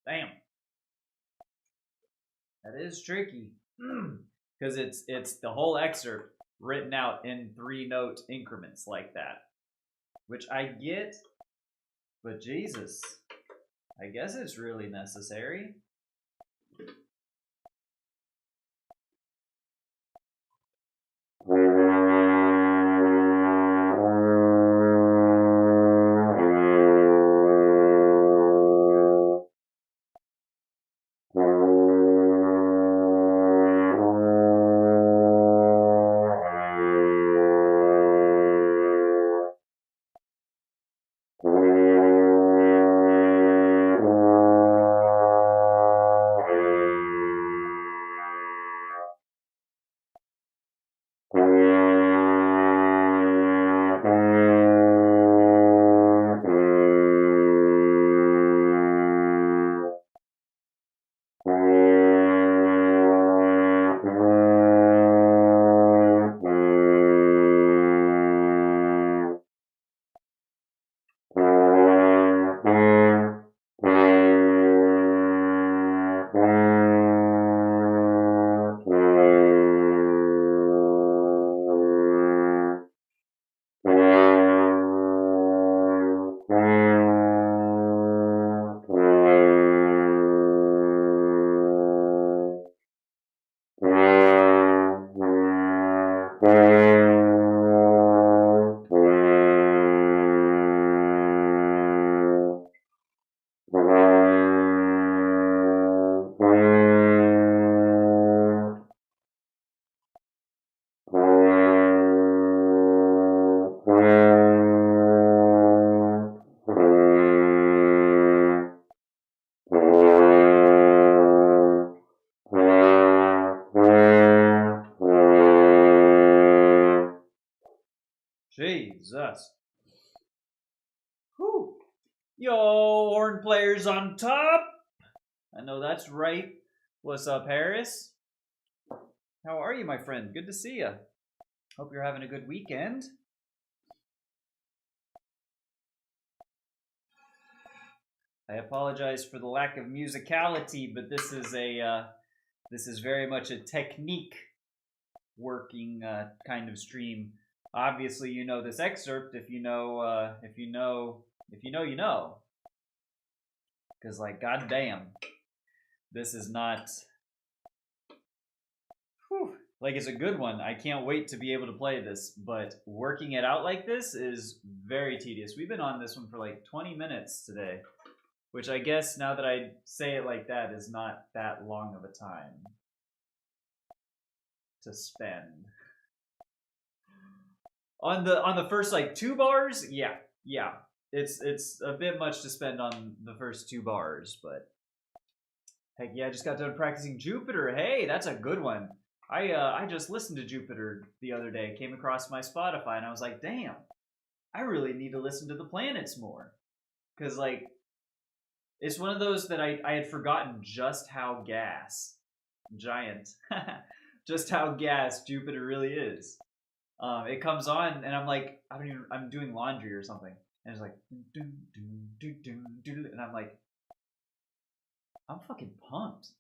Damn. That is tricky. Because it's the whole excerpt written out in 3-note increments like that. Which I get, but Jesus, I guess it's really necessary. Jesus. Whew. Yo, horn players on top. I know that's right. What's up, Harris? How are you, my friend? Good to see you. Hope you're having a good weekend. I apologize for the lack of musicality, but this is very much a technique working kind of stream. Obviously, you know this excerpt. If you know, you know. Because, like, goddamn, this is not. Whew, like, it's a good one. I can't wait to be able to play this. But working it out like this is very tedious. We've been on this one for like 20 minutes today, which I guess now that I say it like that is not that long of a time to spend. On the first like 2 bars, yeah. It's a bit much to spend on the first 2 bars, but heck yeah, I just got done practicing Jupiter. Hey, that's a good one. I just listened to Jupiter the other day, came across my Spotify, and I was like, damn, I really need to listen to the planets more. Because, like, it's one of those that I had forgotten just how giant, just how gas Jupiter really is. It comes on, and I'm like, I'm doing laundry or something, and it's like, and I'm like, I'm fucking pumped,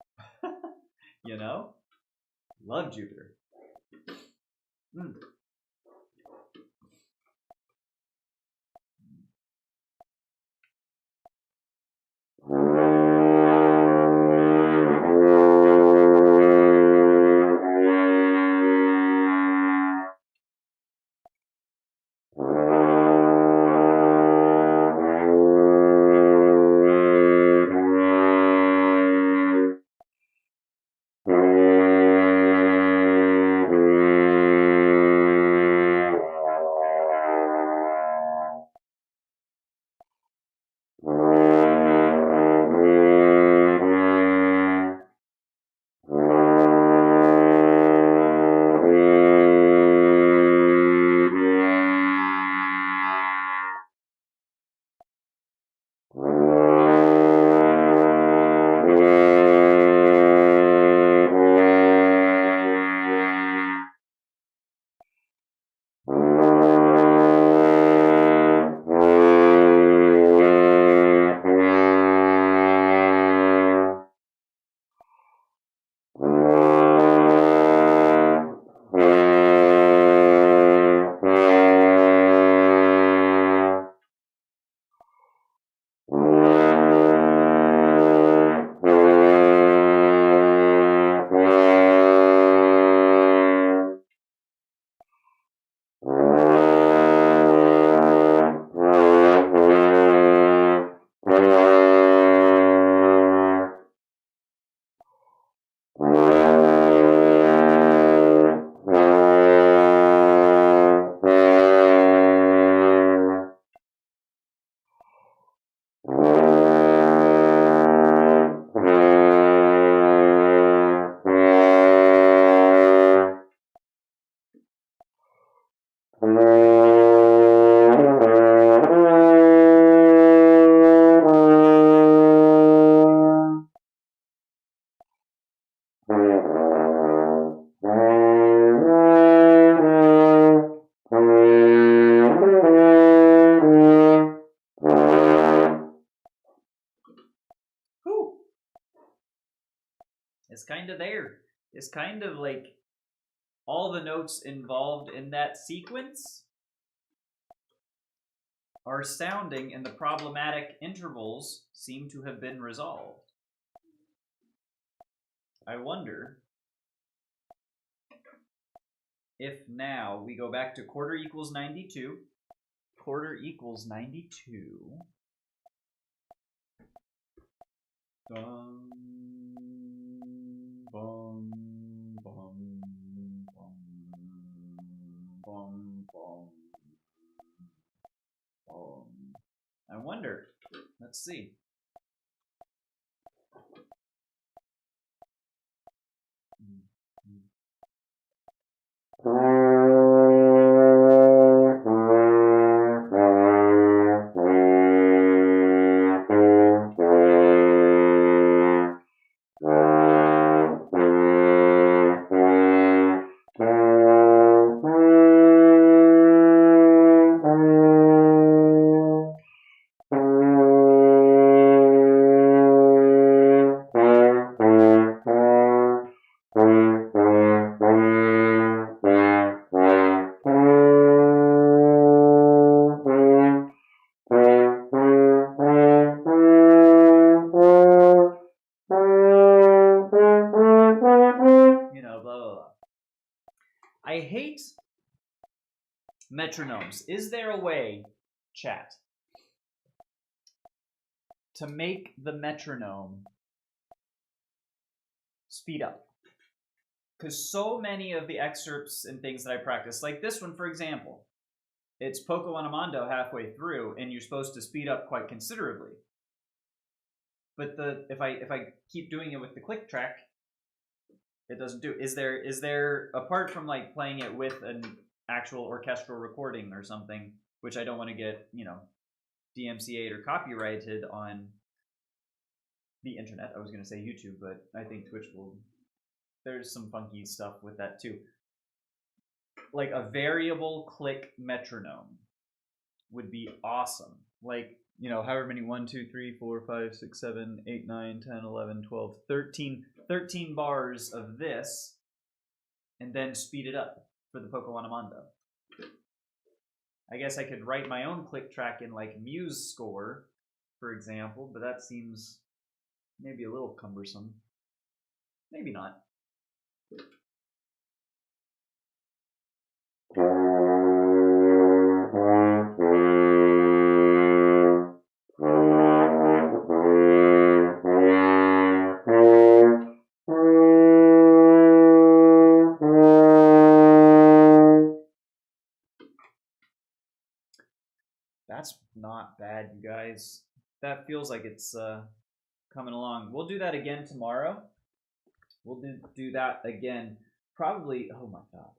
you know? Love Jupiter. It's kind of there. It's kind of like all the notes involved in that sequence are sounding, and the problematic intervals seem to have been resolved. I wonder if now we go back to quarter equals 92. Quarter equals 92. Bum, bum, bum, bum, bum, bum, bum. I wonder. Let's see. I hate metronomes. Is there a way, chat, to make the metronome speed up? Because so many of the excerpts and things that I practice, like this one, for example, it's Poco Anamando halfway through, and you're supposed to speed up quite considerably. But if I keep doing it with the click track, it doesn't do. Is there apart from like playing it with an actual orchestral recording or something, which I don't want to get DMCA'd or copyrighted on the internet. I was going to say YouTube, but I think Twitch will. There's some funky stuff with that too. Like a variable click metronome would be awesome. Like, however many 1, 2, 3, 4, 5, 6, 7, 8, 9, 10, 11, 12, 13 bars of this, and then speed it up for the Poco Anamando. I guess I could write my own click track in like Muse Score, for example, but that seems maybe a little cumbersome. Maybe not. That's not bad, you guys. That feels like it's coming along. We'll do that again tomorrow. We'll do that again. Probably, oh my god.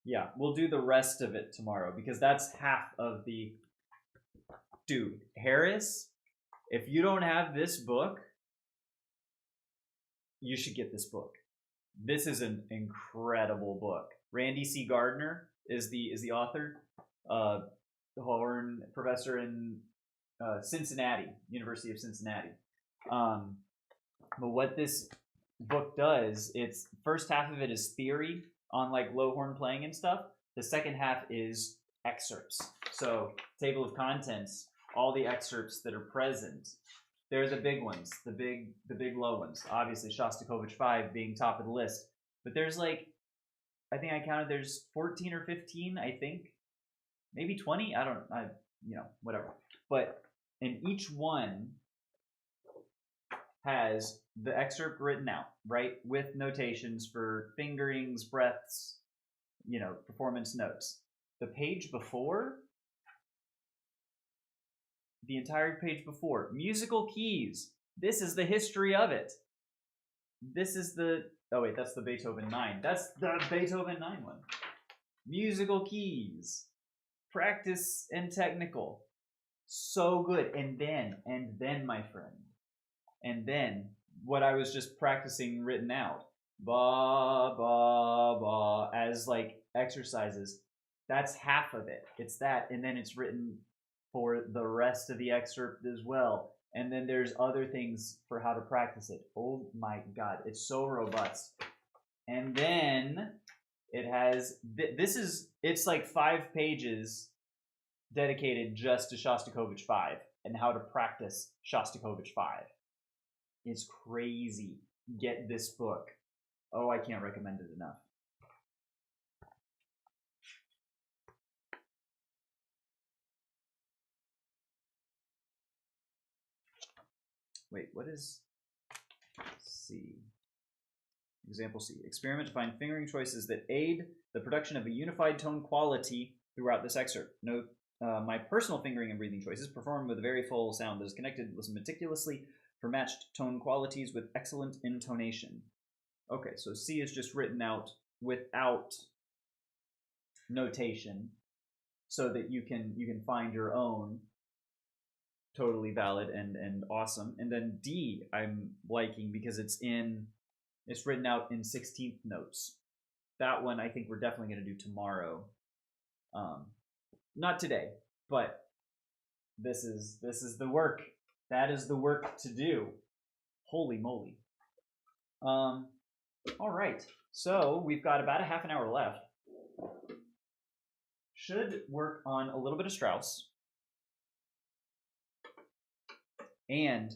Yeah, we'll do the rest of it tomorrow because that's half of the... Dude, Harris, if you don't have this book, you should get this book. This is an incredible book. Randy C. Gardner is the author, the horn professor in Cincinnati, University of Cincinnati. But what this book does, it's first half of it is theory on like low horn playing and stuff. The second half is excerpts. So table of contents, all the excerpts that are present. There's the big ones, the big low ones. Obviously, Shostakovich 5 being top of the list. But there's like, I think I counted, there's 14 or 15, I think. Maybe 20? Whatever. But in each one has the excerpt written out, right? With notations for fingerings, breaths, performance notes. The page before, the entire page before, musical keys. This is the history of it. This is the, oh wait, that's the Beethoven 9. That's the Beethoven 9 one. Musical keys. Practice and technical. So good. And then, my friend. And then, what I was just practicing written out. Ba, ba, ba, as like exercises. That's half of it. It's that. And then it's written for the rest of the excerpt as well. And then there's other things for how to practice it. Oh my god, it's so robust. And then it has, it's like 5 pages dedicated just to Shostakovich 5 and how to practice Shostakovich 5. It's crazy. Get this book. Oh, I can't recommend it enough. Wait, what is C? Example C. Experiment to find fingering choices that aid the production of a unified tone quality throughout this excerpt. Note, my personal fingering and breathing choices perform with a very full sound that is connected meticulously for matched tone qualities with excellent intonation. Okay, so C is just written out without notation so that you can find your own. Totally valid and awesome. And then D I'm liking because it's written out in 16th notes. That one I think we're definitely going to do tomorrow. Not today, but this is the work. That is the work to do. Holy moly. All right. So we've got about a half an hour left. Should work on a little bit of Strauss. And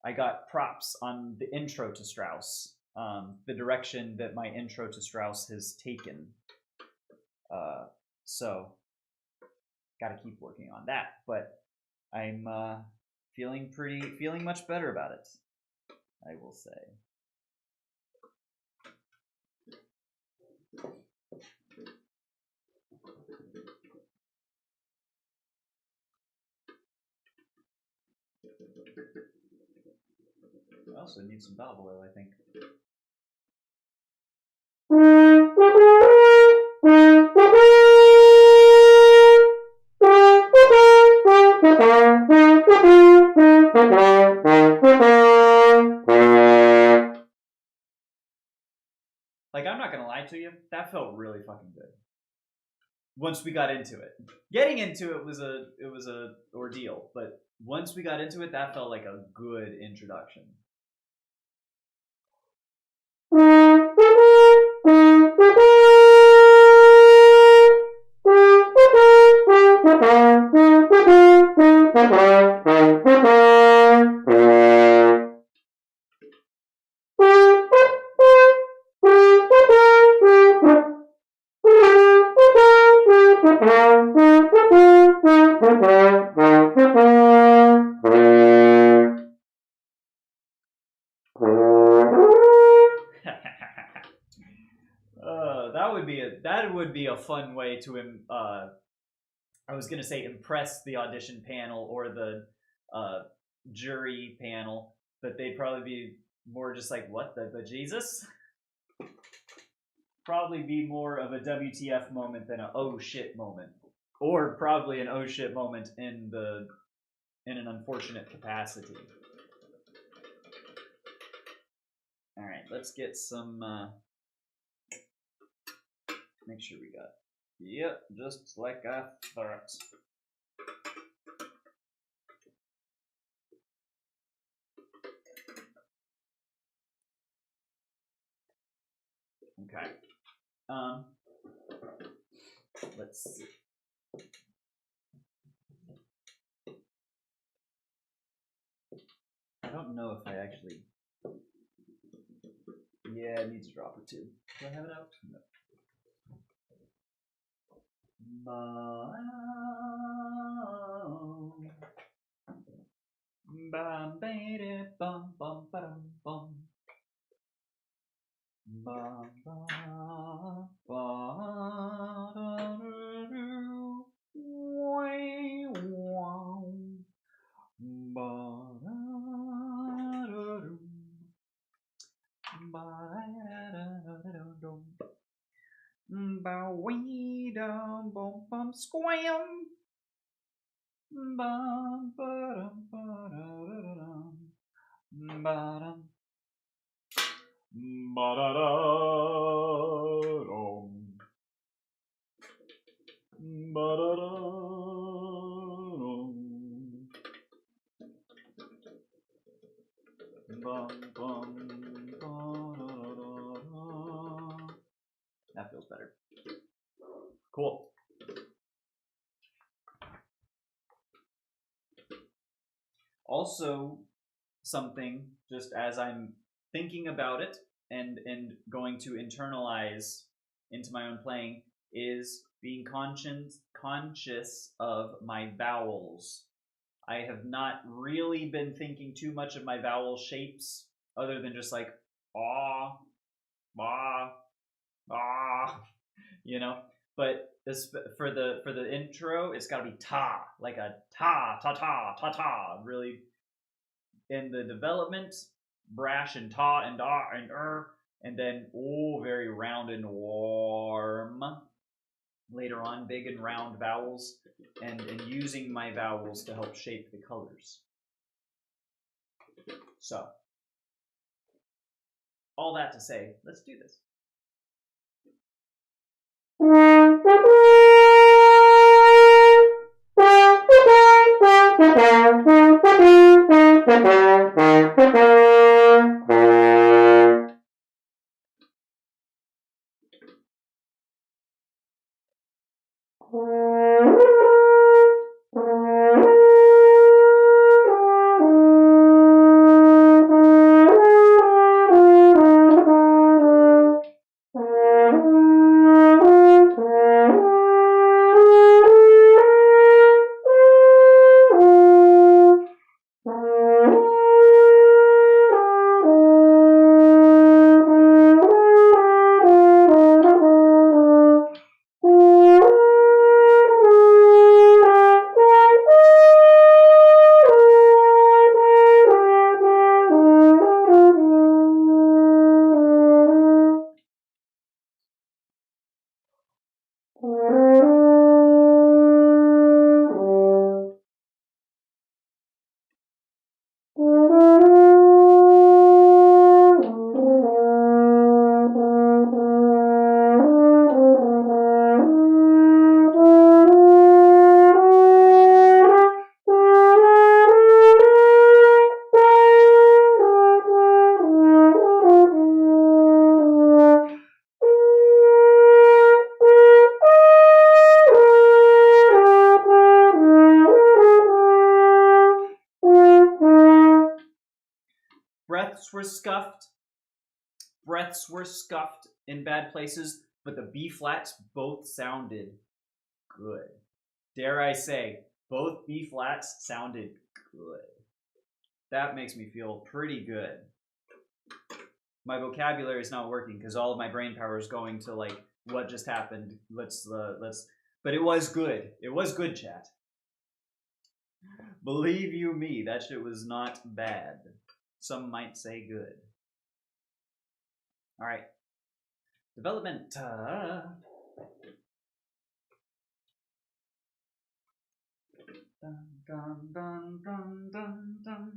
I got props on the intro to Strauss, the direction that my intro to Strauss has taken. So, got to keep working on that. But I'm feeling much better about it, I will say. I also need some olive oil, I think. Like, I'm not gonna lie to you, that felt really fucking good. Once we got into it, getting into it was a ordeal, but once we got into it, that felt like a good introduction. That would be a fun way to I was gonna say impress the audition panel or the jury panel, but they'd probably be more just like, what the Jesus? Probably be more of a WTF moment than a oh shit moment, or probably an oh shit moment in an unfortunate capacity. All right, let's get some. Make sure we got. Yep, just like I thought. Okay. Let's see. I don't know if I actually. Yeah, it needs a drop or two. Do I have it out? No. Bum, bum, bum, bum. Ba, ba, ba, da, da, do. Wai, wow. Ba, da, da, do. Ba, da, da, da, da, dum. Ba, wee, dum, bum, bum, squam. Ba, ba, dum, ba, da, da, da, dum. Ba, dum. Ba, da, da, dum. That feels better. Cool. Also, something, just as I'm thinking about it and going to internalize into my own playing, is being conscious of my vowels. I have not really been thinking too much of my vowel shapes, other than just like ah, ah, ah, you know. But this for the intro, it's got to be ta, like a ta ta ta ta ta. Really, in the development, brash and ta and da and and then very round and warm. Later on, big and round vowels, and using my vowels to help shape the colors. So, all that to say, let's do this. breaths were scuffed. Breaths were scuffed in bad places, but the B flats both sounded good. Dare I say, both B flats sounded good. That makes me feel pretty good. My vocabulary is not working because all of my brain power is going to like what just happened. Let's. But it was good. It was good, chat. Believe you me, that shit was not bad. Some might say good. All right. Development. Dun, dun, dun, dun, dun, dun.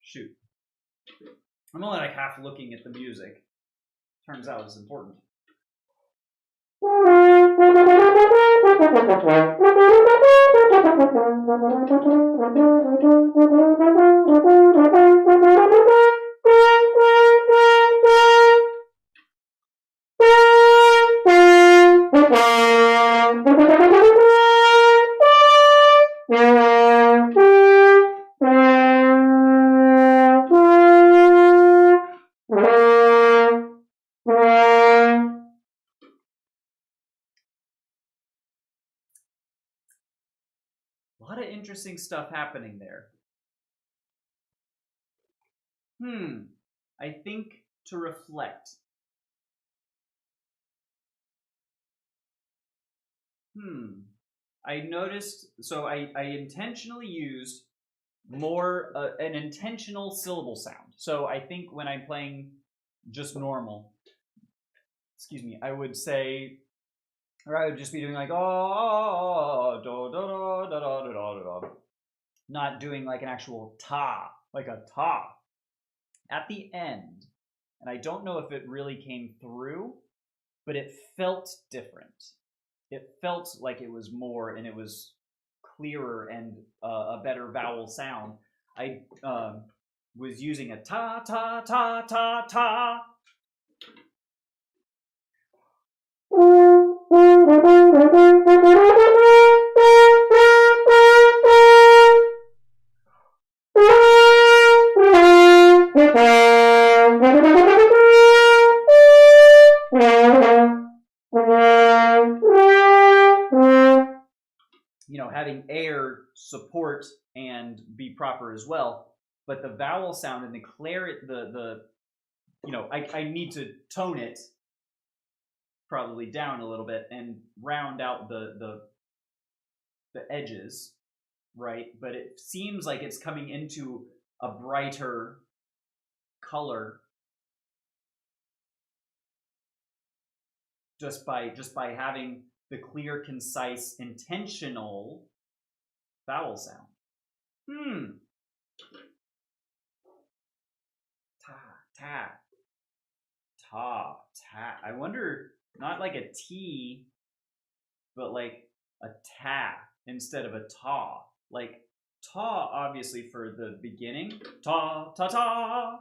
Shoot. I'm only like half looking at the music. Turns out it's important. A lot of interesting stuff happening there. I think to reflect. I noticed, so I intentionally used more an intentional syllable sound. So I think when I'm playing just normal, excuse me, I would say, or I would just be doing like, oh, da, da, da, da, da, da, da, da. Not doing like an actual ta, like a ta. At the end, and I don't know if it really came through, but it felt different. It felt like it was more, and it was clearer and a better vowel sound. I was using a ta, ta, ta, ta, ta. You know, having air support and be proper as well, but the vowel sound and the clarity, you know, I need to tone it probably down a little bit and round out the edges, right? But it seems like it's coming into a brighter color just by having the clear, concise, intentional vowel sound. Ta, Ta. Ta. Ta. I wonder, not like a T, but like a ta instead of a ta. Like ta, obviously, for the beginning. Ta, ta, ta.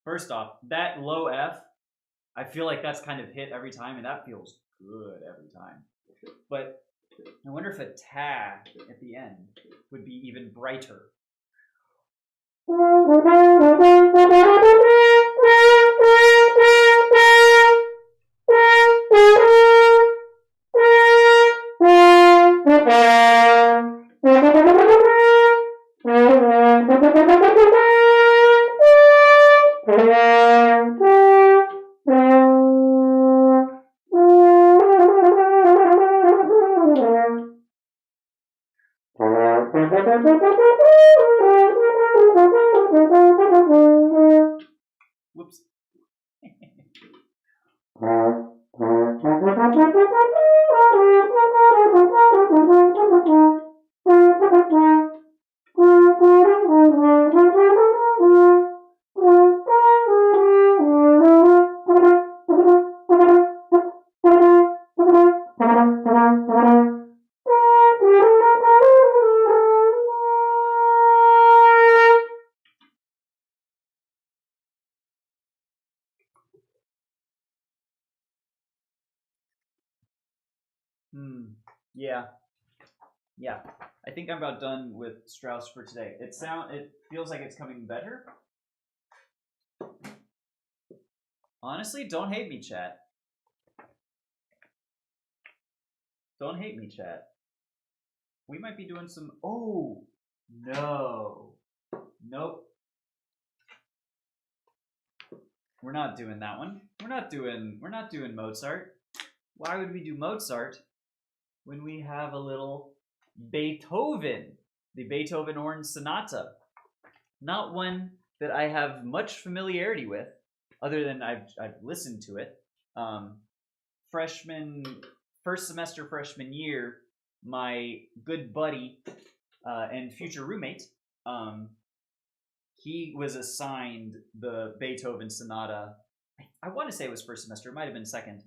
First off, that low F, I feel like that's kind of hit every time, and that feels good every time. But I wonder if a ta at the end would be even brighter. Whoops. Yeah. Yeah. I think I'm about done with Strauss for today. It feels like it's coming better. Honestly, don't hate me, chat. Don't hate me, chat. We might be doing some. Oh no, nope. We're not doing that one. We're not doing Mozart. Why would we do Mozart when we have a little Beethoven, the Beethoven Orange Sonata? Not one that I have much familiarity with, other than I've listened to it. First semester freshman year, my good buddy and future roommate, he was assigned the Beethoven Sonata. I want to say it was first semester. It might have been second.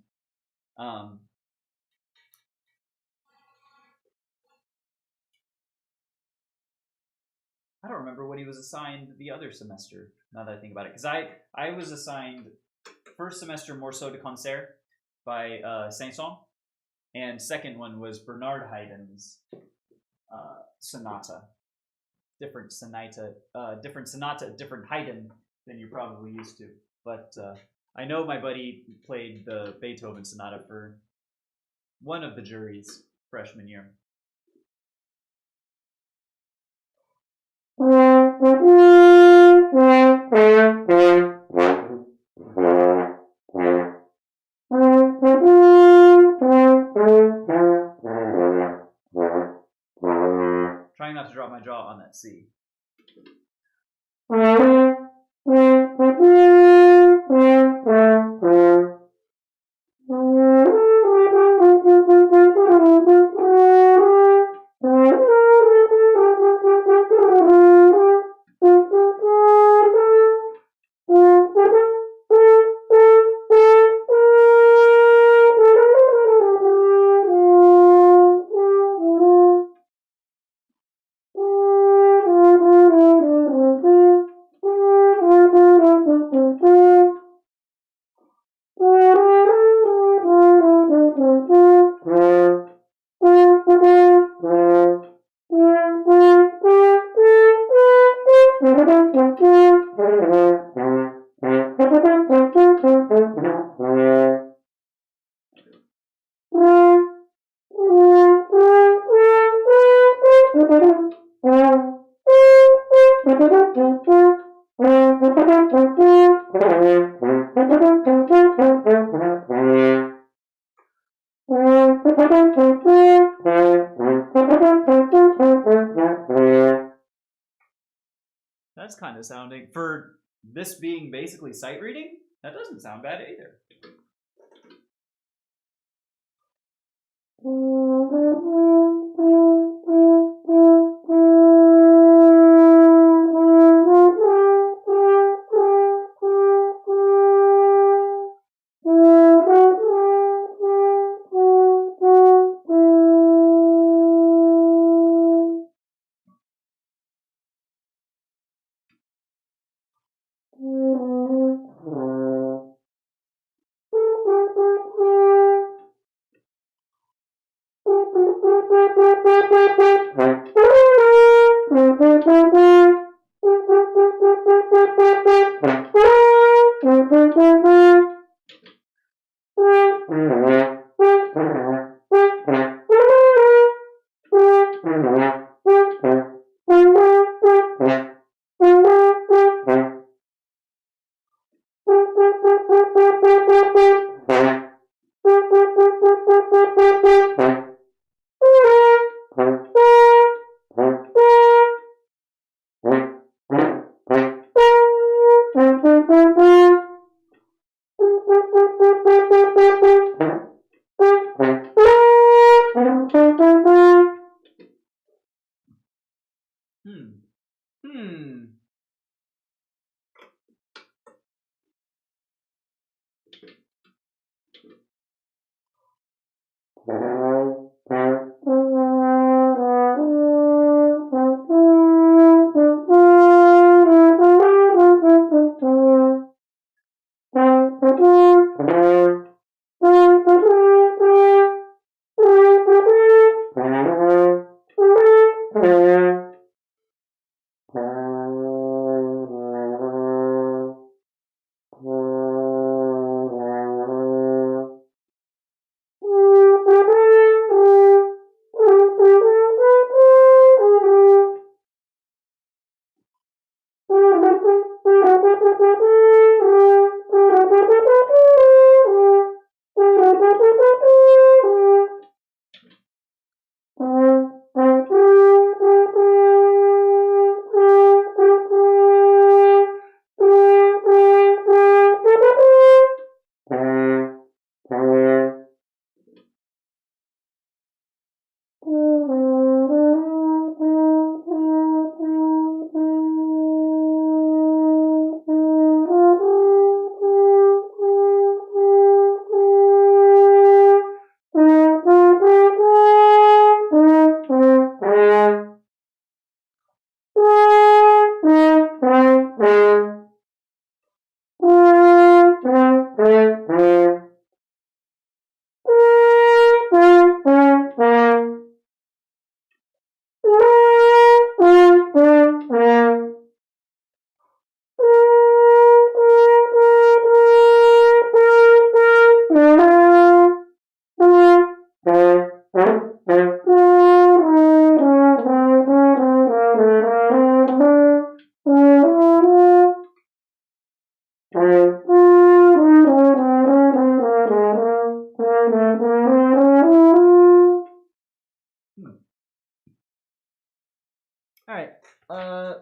I don't remember what he was assigned the other semester, now that I think about it. Because I was assigned first semester Morceau de Concert by Saint-Saëns, and second one was Bernard Haydn's Sonata. Different sonata, different Haydn than you're probably used to. But I know my buddy played the Beethoven Sonata for one of the juries freshman year. Trying not to drop my jaw on that C. That's kind of sounding, for this being basically sight reading, That doesn't sound bad either. All right. I'm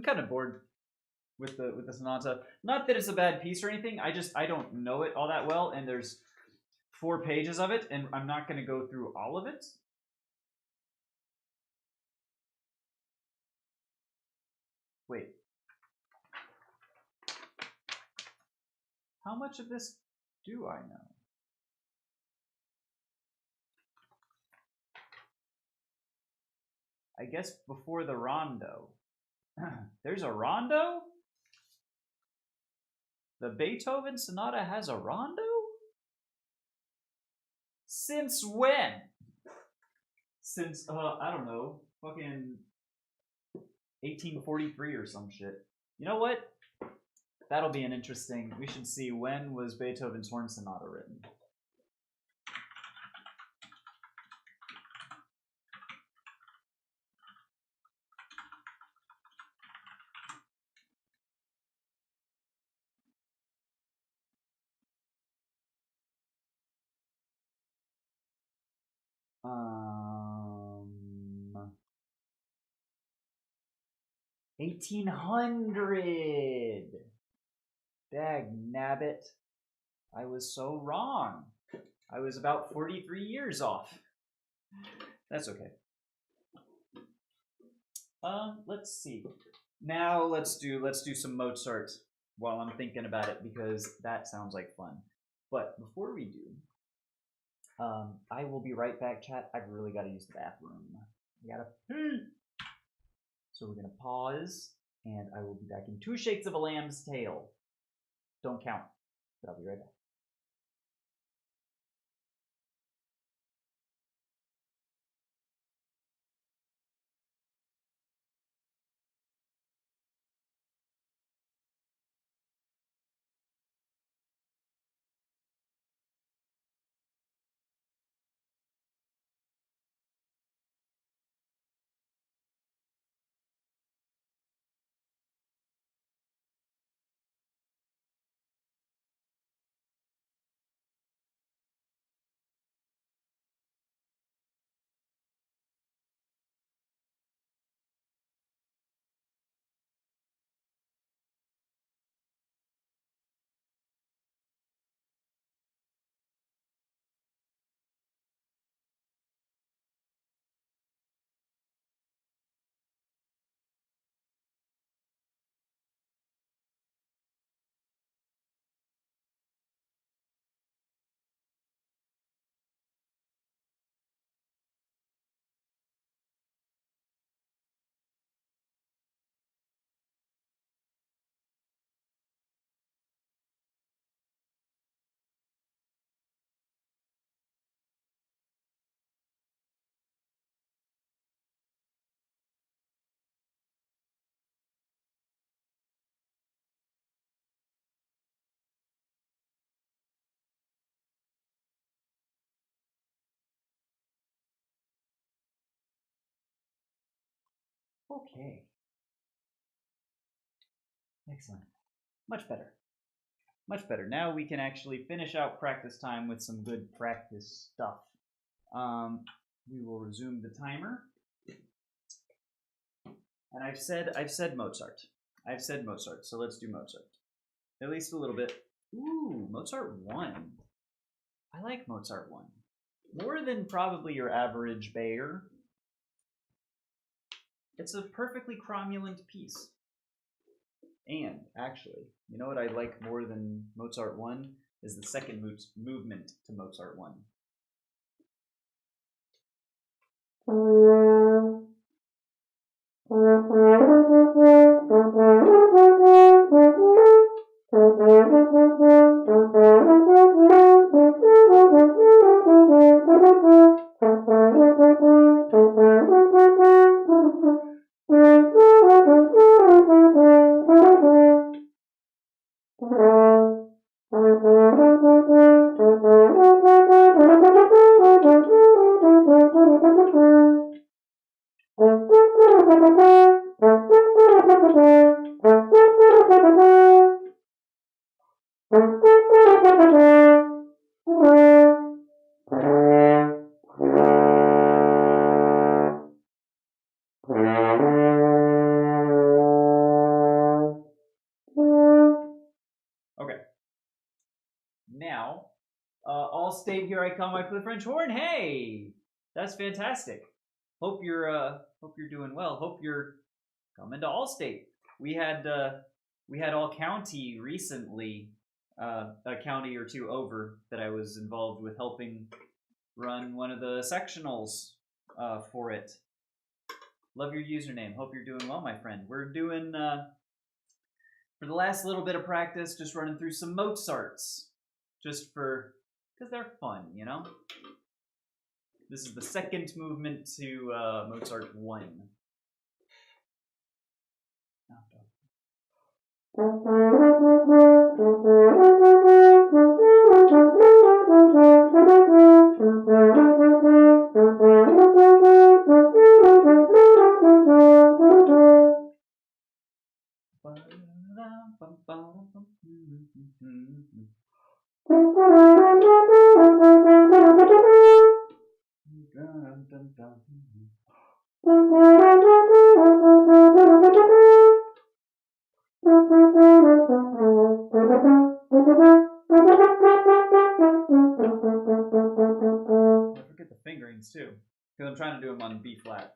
kind of bored with the sonata. Not that it's a bad piece or anything. I don't know it all that well, and there's 4 pages of it, and I'm not going to go through all of it. Wait. How much of this do I know? I guess before the rondo. There's a rondo? The Beethoven Sonata has a rondo? Since when? Since, I don't know, fucking 1843 or some shit. You know what? That'll be an interesting. We should see when was Beethoven's Horn Sonata written. Um, 1800. Dag nabbit. I was so wrong. I was about 43 years off. That's okay. Let's see. Now let's do some Mozart while I'm thinking about it, because that sounds like fun. But before we do, I will be right back, chat. I've really got to use the bathroom. I gotta pee. So we're gonna pause, and I will be back in 2 shakes of a lamb's tail. Don't count, but I'll be right back. Okay. Excellent. Much better. Much better. Now we can actually finish out practice time with some good practice stuff. We will resume the timer. And I've said Mozart. I've said Mozart, so let's do Mozart. At least a little bit. Ooh, Mozart 1. I like Mozart 1. More than probably your average Bayer. It's a perfectly cromulent piece. And, actually, you know what I like more than Mozart 1? Is the second movement to Mozart 1. Okay. Now, all state, here I come, I play the French horn. Hey, that's fantastic. Hope you're doing well. Hope you're coming to Allstate. We had All County recently, a county or two over, that I was involved with helping run one of the sectionals for it. Love your username. Hope you're doing well, my friend. We're doing for the last little bit of practice, just running through some Mozarts, just because they're fun, you know. This is the second movement to Mozart 1. trying to do them on B flat.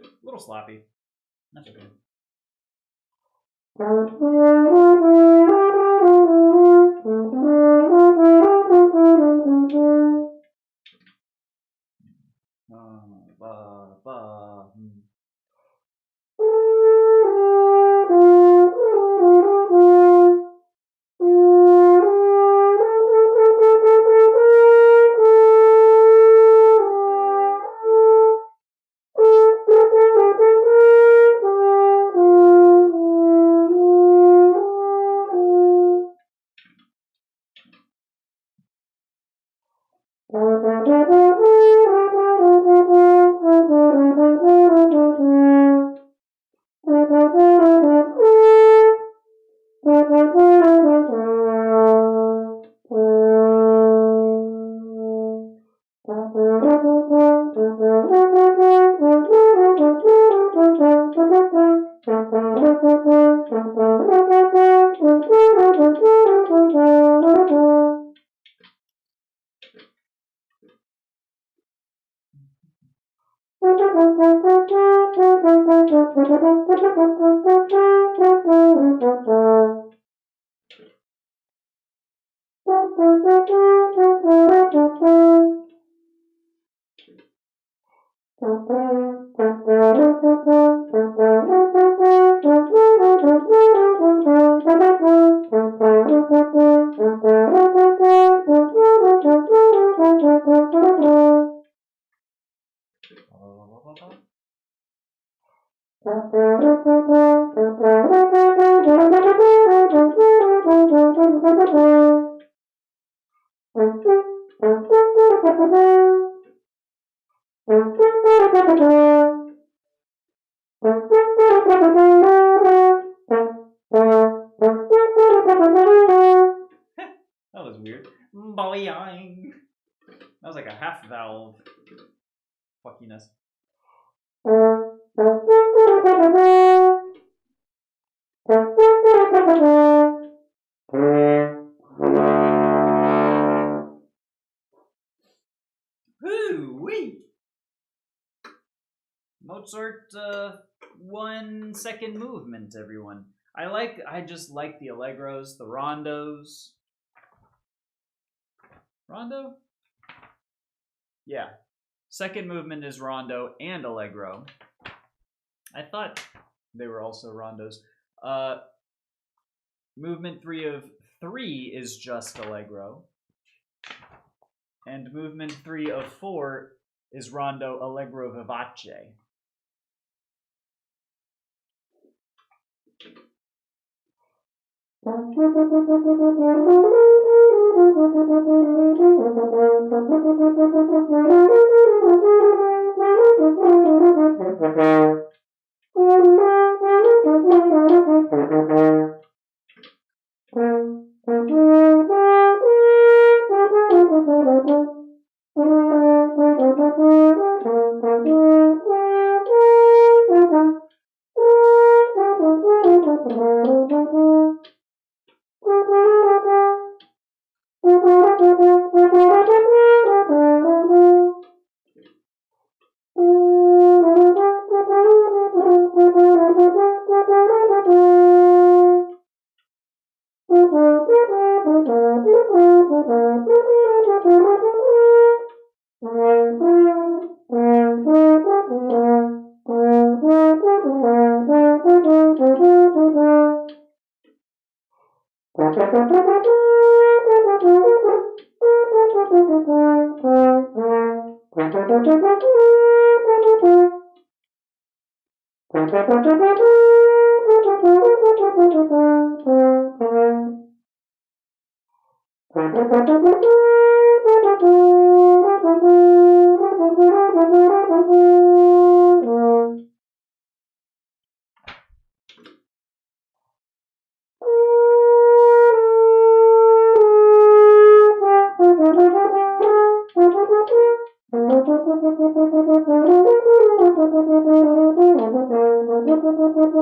A little sloppy. That's okay. That was weird. Boing. That was like a half valve fuckiness. Woo-wee! Mozart 1 second movement, everyone. I just like the allegros, the rondos. Rondo? Yeah. Second movement is rondo and allegro. I thought they were also rondos. Movement 3 of 3 is just allegro. And movement 3 of 4 is rondo allegro vivace.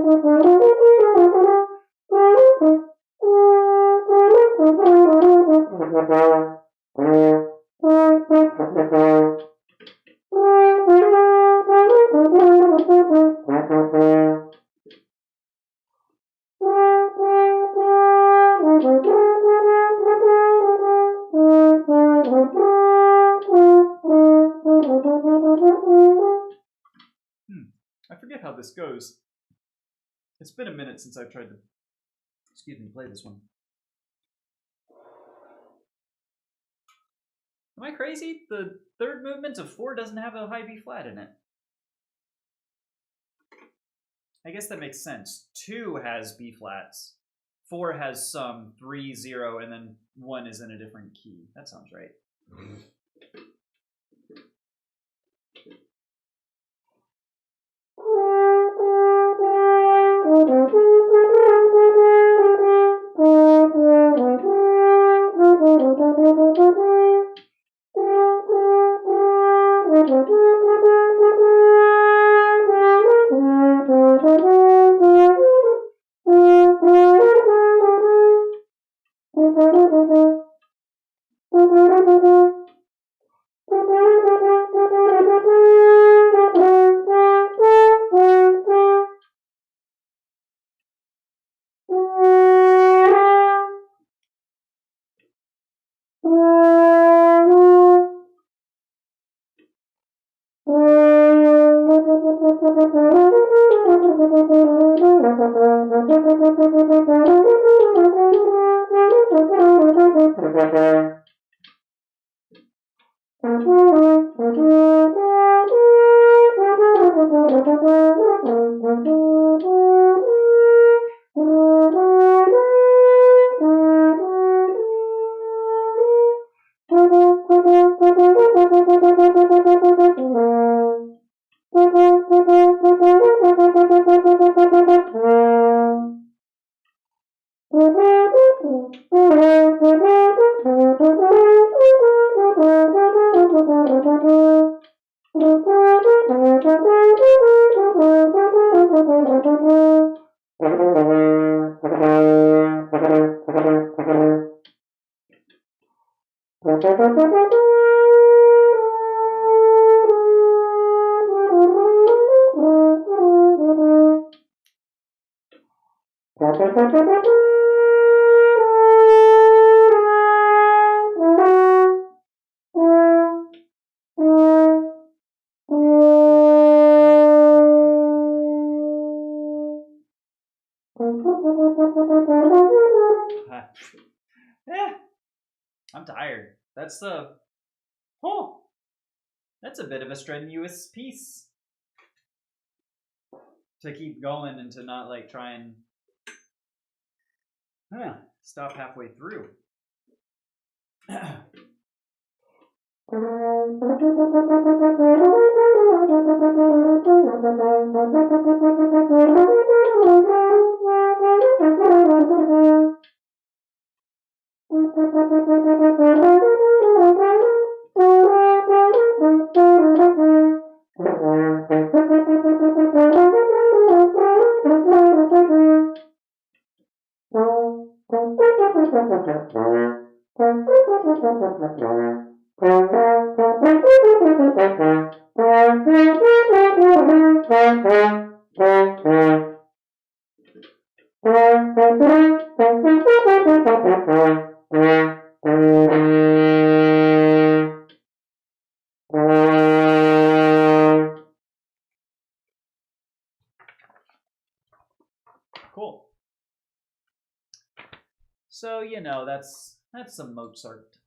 I forget how this goes. It's been a minute since I've tried to, play this one. Am I crazy? The third movement of 4 doesn't have a high B flat in it. I guess that makes sense. 2 has B flats. 4 has some 3, 0, and then 1 is in a different key. That sounds right. I'm tired. That's that's a bit of a strenuous piece to keep going and to not like try and stop halfway through. Cool. So, you know, that's some Mozart.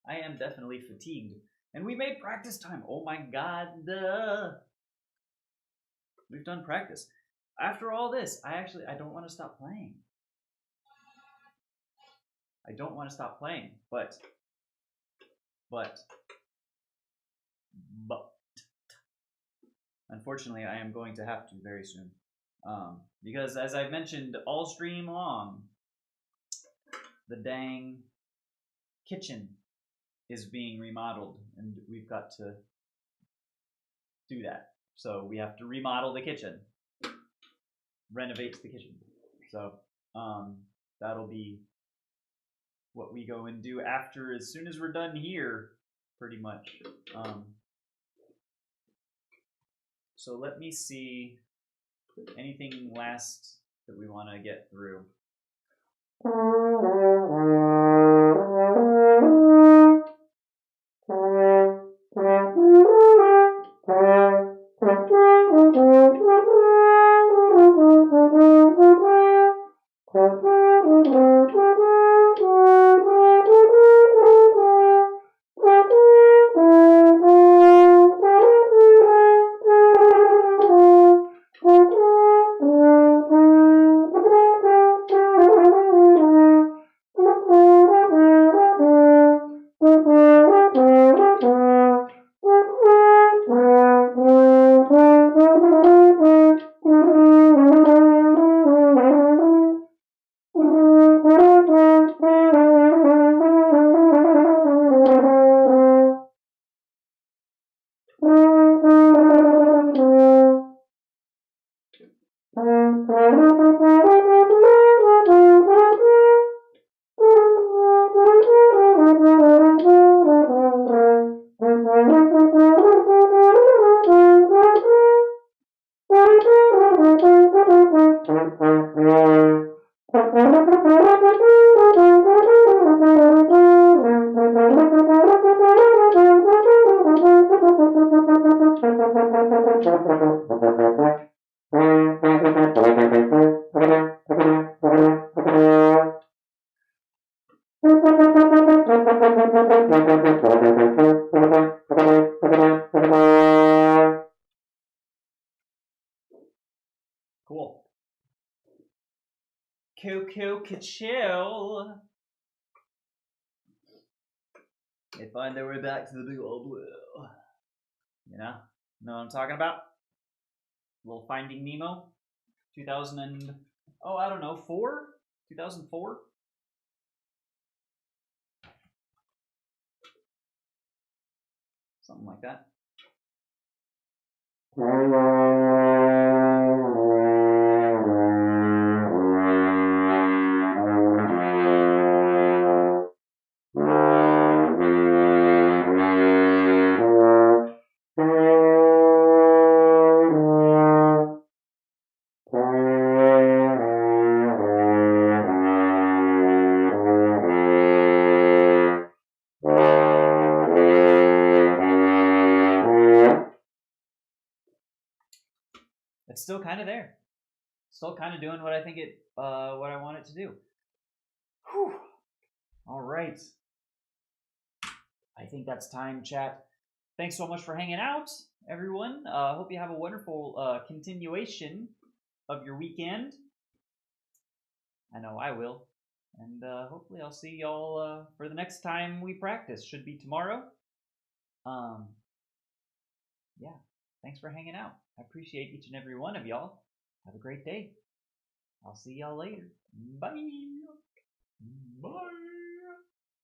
I am definitely fatigued. And we made practice time. Oh my god. We've done practice. After all this, I don't want to stop playing. I don't want to stop playing, but unfortunately, I am going to have to very soon. Because as I've mentioned all stream long, the dang kitchen is being remodeled, and we've got to do that. So we have to remodel the kitchen, renovate the kitchen. So that'll be what we go and do after, as soon as we're done here, pretty much. So let me see anything last that we want to get through. Cool. Coco Ka-chill. They find their way back to the big old blue. You know what I'm talking about? Little Finding Nemo, 2000 and I don't know, 2004. Something like that. It's still kind of there. Still kind of doing what I think what I want it to do. Whew. All right. I think that's time, chat. Thanks so much for hanging out, everyone. Hope you have a wonderful continuation of your weekend. I know I will. And hopefully I'll see y'all for the next time we practice. Should be tomorrow. Yeah. Thanks for hanging out. I appreciate each and every one of y'all. Have a great day. I'll see y'all later. Bye. Bye.